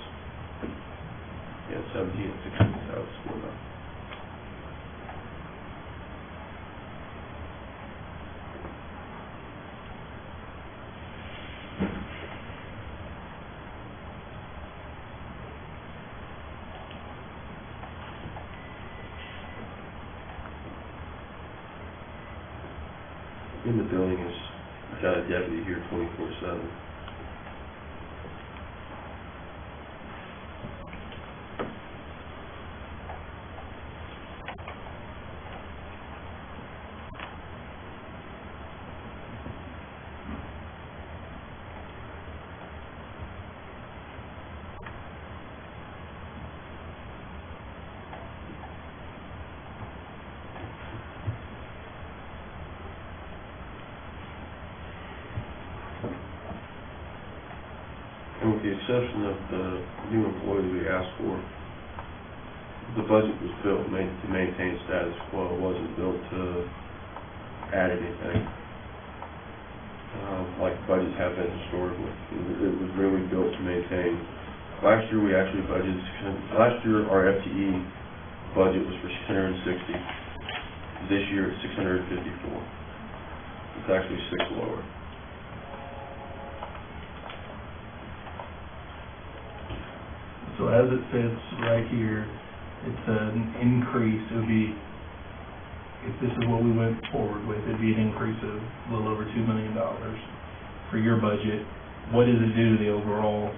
Yeah, 17 and 16, that was split up. In the building is, got a deputy here 24/7. And with the exception of the new employees we asked for, the budget was built to maintain status quo. It wasn't built to add anything, like budgets have been historically. It was really built to maintain. Last year, we actually budgeted, last year, our FTE budget was for 660. This year, it's 654. It's actually 6 lower. So as it sits right here, it's an increase, it would be, if this is what we went forward with, it'd be an increase of a little over $2 million for your budget. What does it do to the overall?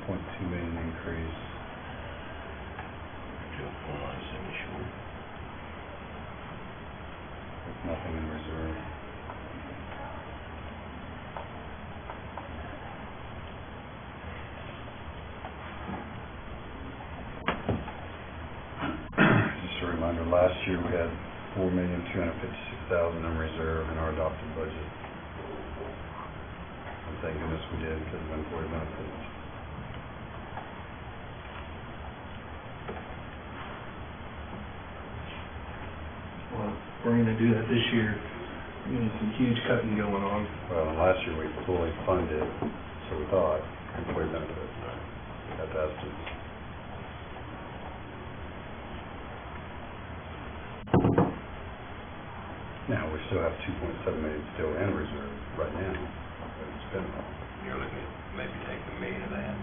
2.2 million increase. With nothing in reserve. Just a reminder, last year we had $4,256,000 in reserve in our adopted budget. And thank goodness we did because of employee benefits. Well, if we're gonna do that this year, we're gonna need some huge cutting going on. Well, and last year we fully funded, so we thought, employee benefits. Got to ask students. Now, we still have 2.7 million still in reserve right now. But it's been, You're looking at maybe taking $1 million of that.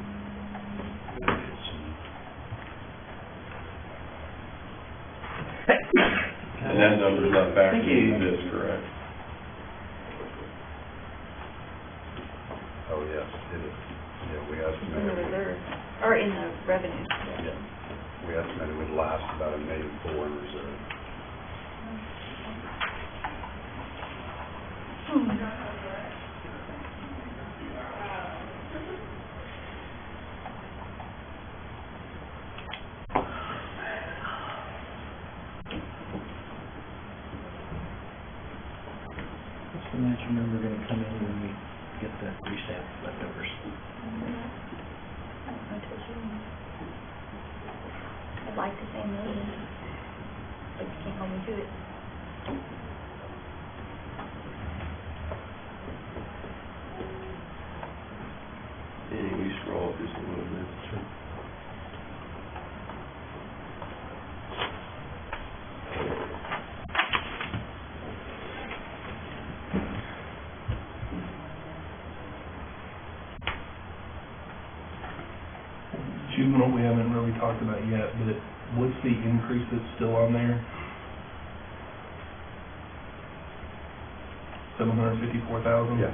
And that number's not factored into this, correct? oh yes, it is. Yeah, we In the estimated, reserve, or in the revenue. yeah, we estimated we'd last about $1.4 million in reserve. What's the matching number gonna come in when we get the resale leftovers? I told you. I'd like to say $1 million, but you can't hold me to it. And we scroll up just a little bit. Juvenile, we haven't really talked about yet, but what's the increase that's still on there? $754,000? Yeah.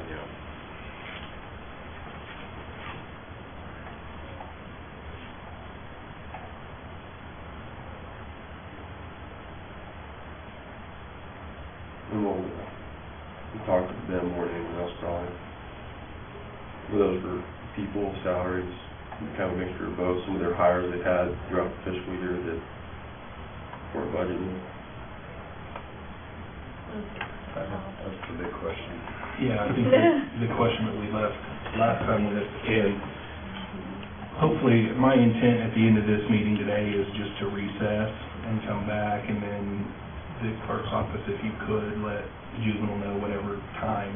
And We talked to them more than anyone else probably. Those were people, salaries, kind of a mixture of both. Some of their hires they've had throughout the fiscal year that weren't budgeted. That's the big question. Yeah, I think the question that we left last time with, and hopefully, my intent at the end of this meeting today is just to recess and come back, and then the clerk's office, if you could, let juvenile know whatever time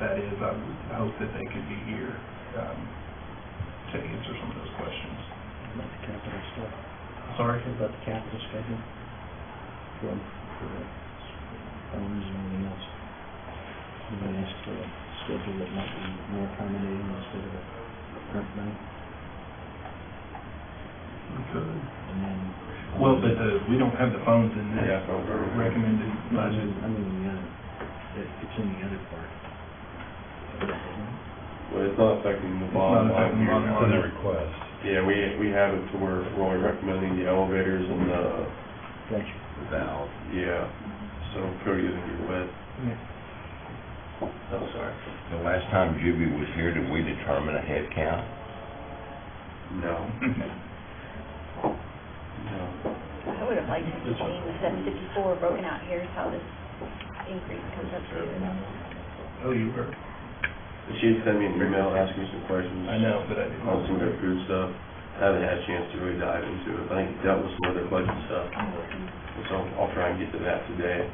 that is. I hope that they could be here to answer some of those questions. About the capital stuff. Sorry? About the capital schedule. For the phones and everything else. I'm gonna ask for a schedule that might be more accommodating instead of a current night. We could. And then. Well, but we don't have the phones in this Yeah, phones are- recommended I budget. mean, the other, it's in the other part. Well, it's not affecting the It's bottom not affecting the line. bottom It's in the line. request. Yeah, we have it to where we're only recommending the elevators and the, Gotcha. Valve. yeah, so Cody isn't get wet. I'm sorry. The last time Juby was here, did we determine a head count? No. No. I would have liked to have seen the 754 broken out. Here's how this increase comes up to. Oh, you were? She had sent me an email asking me some questions. I know, but I didn't. On some of their food stuff. I haven't had a chance to really dive into it. I think that was some of their budget stuff. So I'll try and get to that today,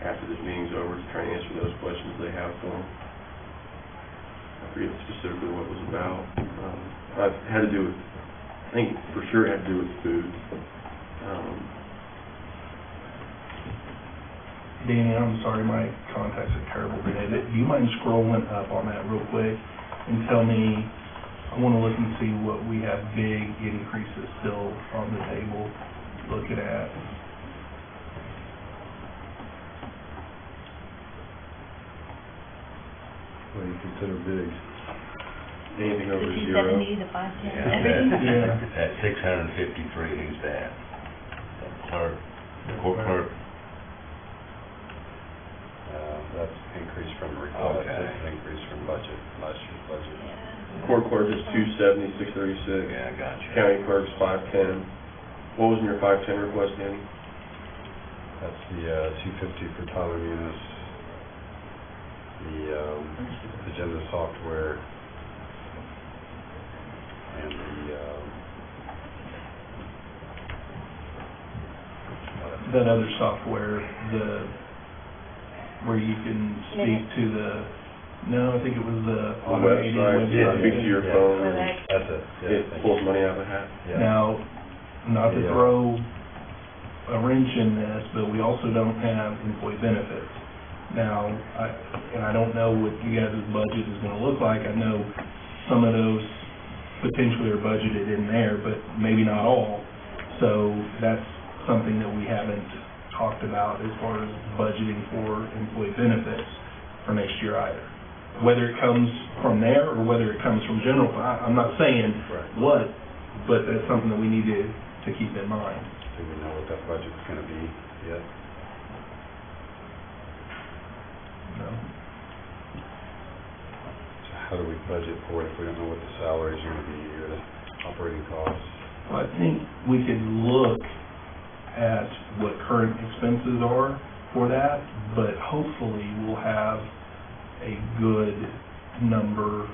after this meeting's over, to try and answer those questions they have for them. I forget specifically what it was about. It had to do with, I think for sure it had to do with food. Danny, I'm sorry, my contacts are terrible today. Do you mind scrolling up on that real quick and tell me, I want to look and see what we have big increases still on the table looking at. What do you consider big? Anything over The zero. 270, the 510, Yeah, everything. Yeah. At 653, who's that? Clerk, the court clerk? That's increase from request, Okay. that's an increase from budget, last year's budget. Court clerk is 270, 636. Yeah, I got you. County clerk's 510. What was in your 510 request, Danny? That's the 250 for Tyler Munis, the agenda software, and That other software, where you can speak to no, I think it was the The automated website, yeah, speak to your Yeah. phone. Well, and that's it. Yeah, It thank pulls you. money out of the hat. Yeah. Now, not to Yeah. throw a wrench in this, but we also don't have employee benefits. Now, I don't know what you guys' budget is gonna look like. I know some of those potentially are budgeted in there, but maybe not all. So that's something that we haven't talked about as far as budgeting for employee benefits for next year either. Whether it comes from there or whether it comes from general, I'm not saying Right. what, but that's something that we need to keep in mind. Do we know what that budget's gonna be yet? You know? So how do we budget for it if we don't know what the salaries are gonna be or the operating costs? Well, I think we can look at what current expenses are for that, but hopefully we'll have a good number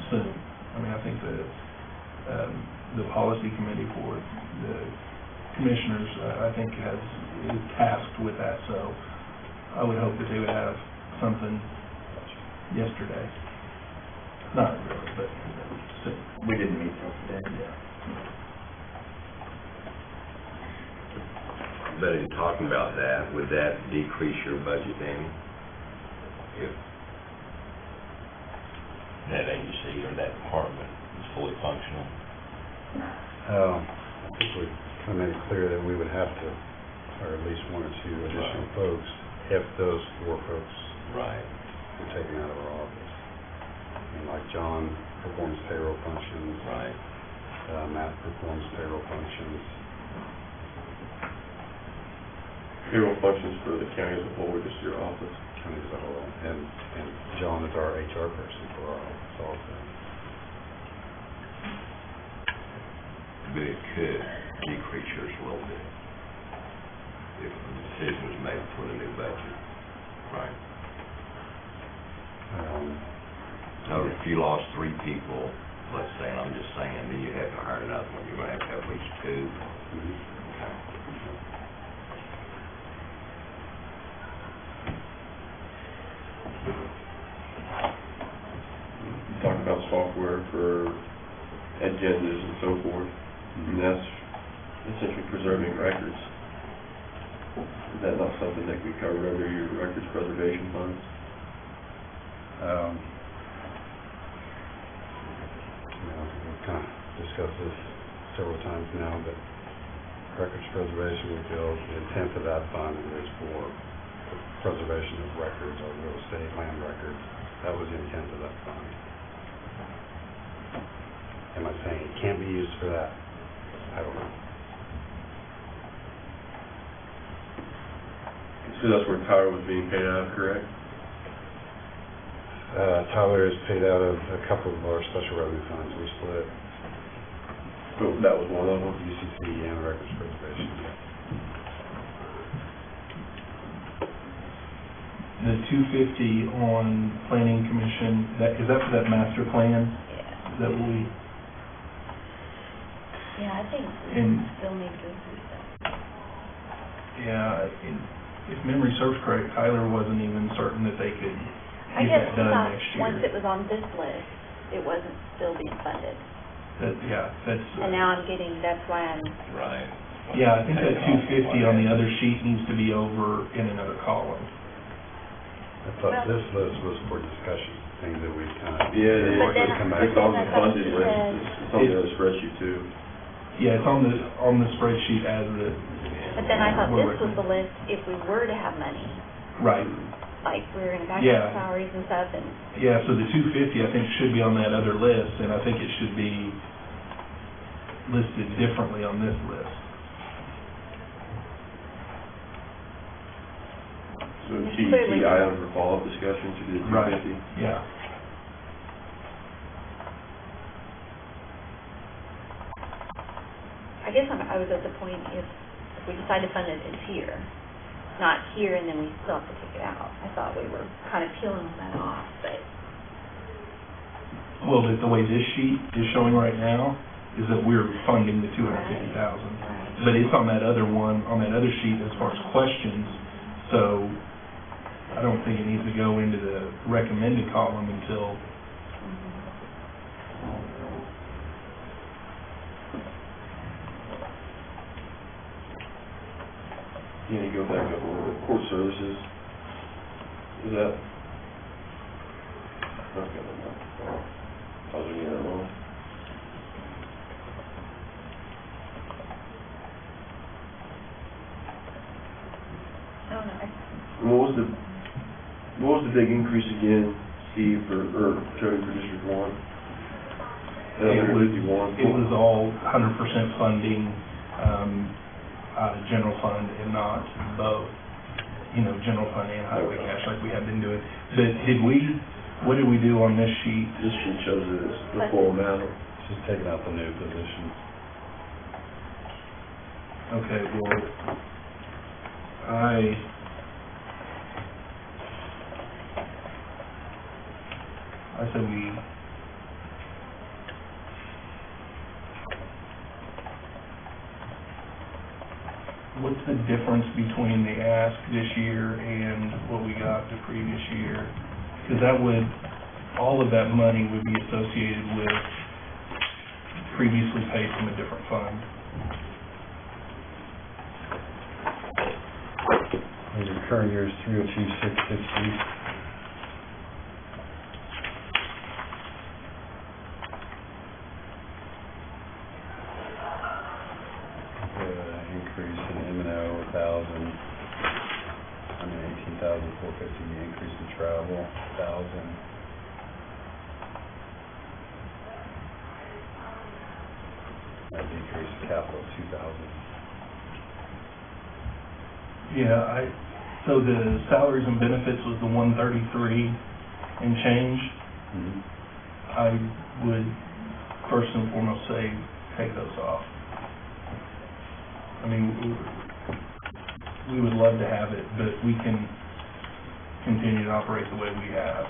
soon. I mean, I think the policy committee for the commissioners, I think is tasked with that, so I would hope that they would have something yesterday. Not really, but soon. We didn't meet till today. But in talking about that, would that decrease your budget any? If that agency or that department is fully functional? I think we kind of made it clear that we would have to hire at least one or two additional folks if those four folks Right. were taken out of our office. I mean, like John performs payroll functions, Right. Matt performs payroll functions. Payroll functions for the county as a whole, or just your office? county as a whole. And John is our HR person for our office also. But it could decrease yours a little bit if the decision was made for the new budget, right? So if you lost 3 people, let's say, and I'm just saying, then you have to hire another one, you're gonna have to have at least 2. Okay. You talked about software for agendas and so forth, and that's essentially preserving records. Is that not something that we cover under your records preservation funds? We've kind of discussed this several times now, but records preservation, we feel the intent of that fund is for preservation of records, or real estate, land records. That was the intent of that fund. Am I saying it can't be used for that? I don't know. So that's where Tyler was being paid out of, correct? Tyler is paid out of a couple of our special revenue funds. We split So that was one of them? UCC and records preservation. The 250 on planning commission, is that for that master plan? Yeah. Is that what we, Yeah, I think And- we still need to do that. yeah, if memory serves correct, Tyler wasn't even certain that they could I get guess that we done thought, next once year. it was on this list, it wasn't still being funded. That's. And now I'm getting, that's why I'm, Right. Yeah, I think that 250 on the other sheet needs to be over in another column. I thought this list was for discussion, things that we kind of. Yeah, it But then is. come back. It's on the I thought funded you list, said- it's on the other spreadsheet too. Yeah, it's on the spreadsheet as the. but then I thought we're this was the recommending. list if we were to have money, Right, like we were gonna back Yeah. up salaries and stuff, and yeah, so the 250, I think, should be on that other list, and I think it should be listed differently on this list. So It's key clearly- item for follow-up discussions would be the Right. 250. Yeah. I guess I was at the point if we decide to fund it, it's here, not here, and then we still have to take it out. I thought we were kind of peeling that off, but, Well, the way this sheet is showing right now is that we're funding the 250,000. right. But it's on that other one, on that other sheet as far as questions, so I don't think it needs to go into the recommended column until, Yeah, you go back up a little bit, court services, is that? Okay, never mind. I was looking at it wrong. I don't know, And what was the big increase again, Steve, or Jody, for District 1? It was- 151? it was all 100% funding, out of general fund and not both, general fund and highway cash like we have been doing. But what did we do on this sheet? This sheet shows it as the full amount. It's just taking out the new positions. Okay, well, I said what's the difference between the ask this year and what we got the previous year? Because all of that money would be associated with previously paid from a different fund. And your current year is 302,660. Increase in M&O, 18,450, the increase in travel, 1,000. That decrease in capital, 2,000. Yeah, So the salaries and benefits was the 133 and change. Mhm. I would first and foremost say, take those off. I mean, we would love to have it, but we can continue to operate the way we have.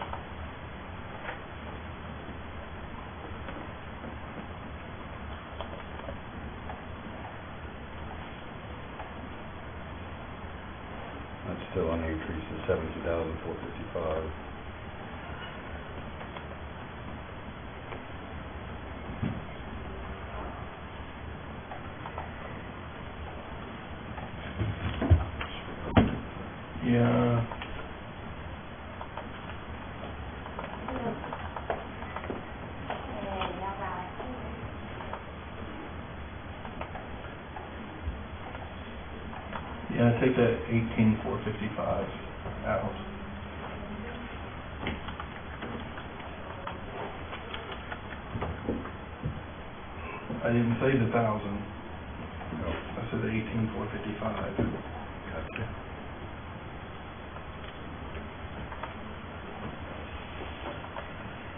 That's still an increase of 17,455. Yeah. Yeah, take that 18,455 out. I didn't say the 1,000. No. I said 18,455. Gotcha.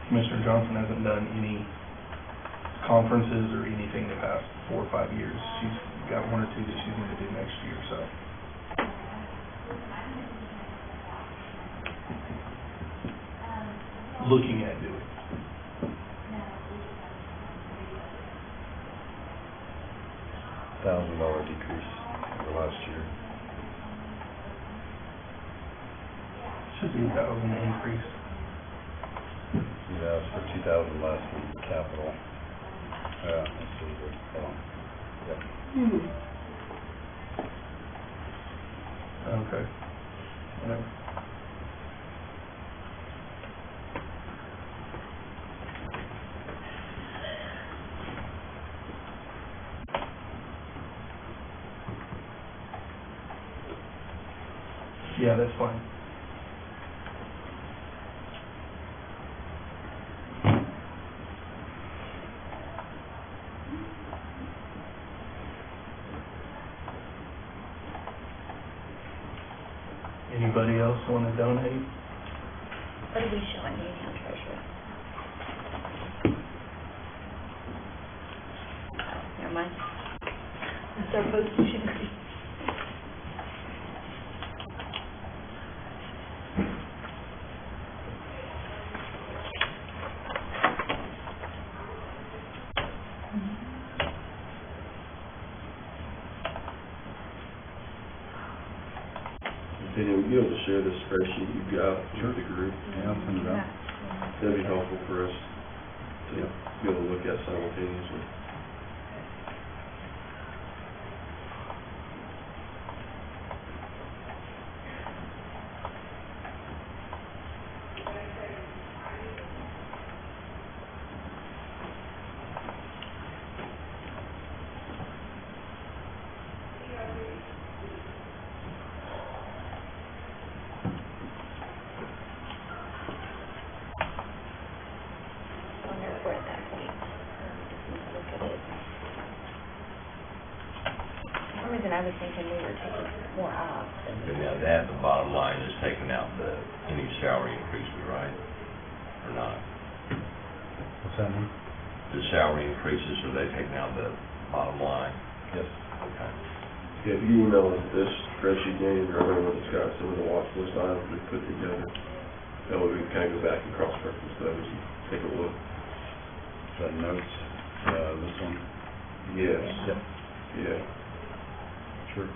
Commissioner Johnson hasn't done any conferences or anything the past 4 or 5 years. She's got 1 or 2 that she's going to do next year, so. Looking at doing. $1,000 decrease over last year. Should be 1,000 increase. You asked for 2,000 last week, capital. Yeah, let's see here, hold on. Yep. Okay. Whatever. Yeah, that's fine. Anybody else want to donate? What are we showing you now, treasurer? Oh, never mind. It's our postage increase. Daniel, you able to share this spreadsheet you've got with the group? Yeah, I'll send it out. That'd be helpful for us to be able to look at simultaneously. Wonder if we're at that point. Just need to look at it. For some reason, I was thinking we were taking more off than. But now that, the bottom line is taking out any salary increases, right? Or not? What's that mean? The salary increases, are they taking out the bottom line? Yes. Okay. Yeah, if you email us this spreadsheet, Daniel, or other one that's got some of the watch list items we put together, that way we can kind of go back and cross-reference those and take a look. Is that notes, this one? Yes. Yep. Yeah. Sure.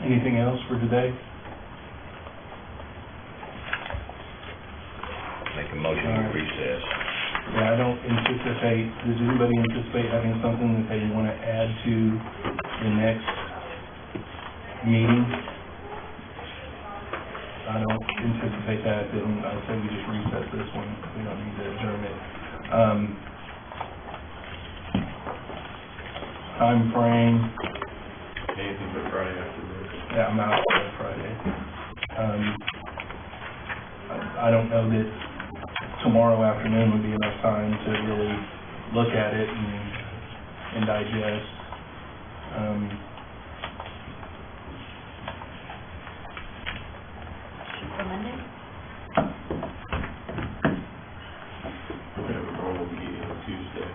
Anything else for today? Make a motion All to right. recess. Yeah, I don't anticipate, does anybody anticipate having something that they want to add to the next meeting? I don't anticipate that, then I say we just recess this one, we don't need to adjourn it. Time frame, Anything but Friday afternoon. yeah, I'm out on Friday. I don't know that tomorrow afternoon would be enough time to really look at it and digest. For Monday? We have a normal meeting on Tuesday.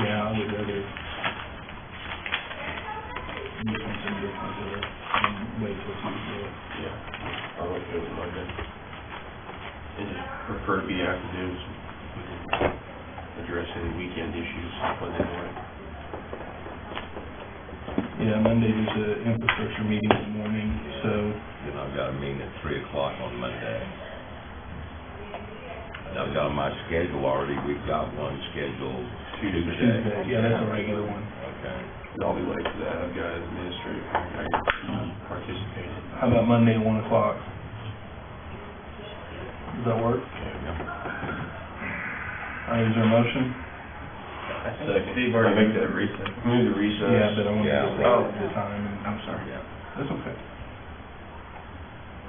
Yeah, I would rather do something different there and wait till Tuesday. Yeah, I'll go with Monday. And just prefer to be afternoons, we can address any weekend issues Monday morning. Yeah, Monday there's a infrastructure meeting in the morning, so, Then I've got a meeting at 3:00 on Monday. And I've got on my schedule already, we've got one scheduled Tuesday. Tuesday, yeah, that's a regular one. Okay. And I'll be late for that, I've got administrative, I participate in. How about Monday at 1 o'clock? Does that work? All right, is there a motion? Steve already moved that recess. Move to recess. Yeah, but I want to Yeah. get the time. I'm sorry. Yeah. That's okay.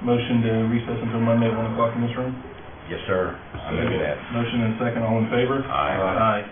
Motion to recess until Monday at 1 o'clock in this room? Yes, sir. I move that. Motion and second, all in favor? Aye. Aye.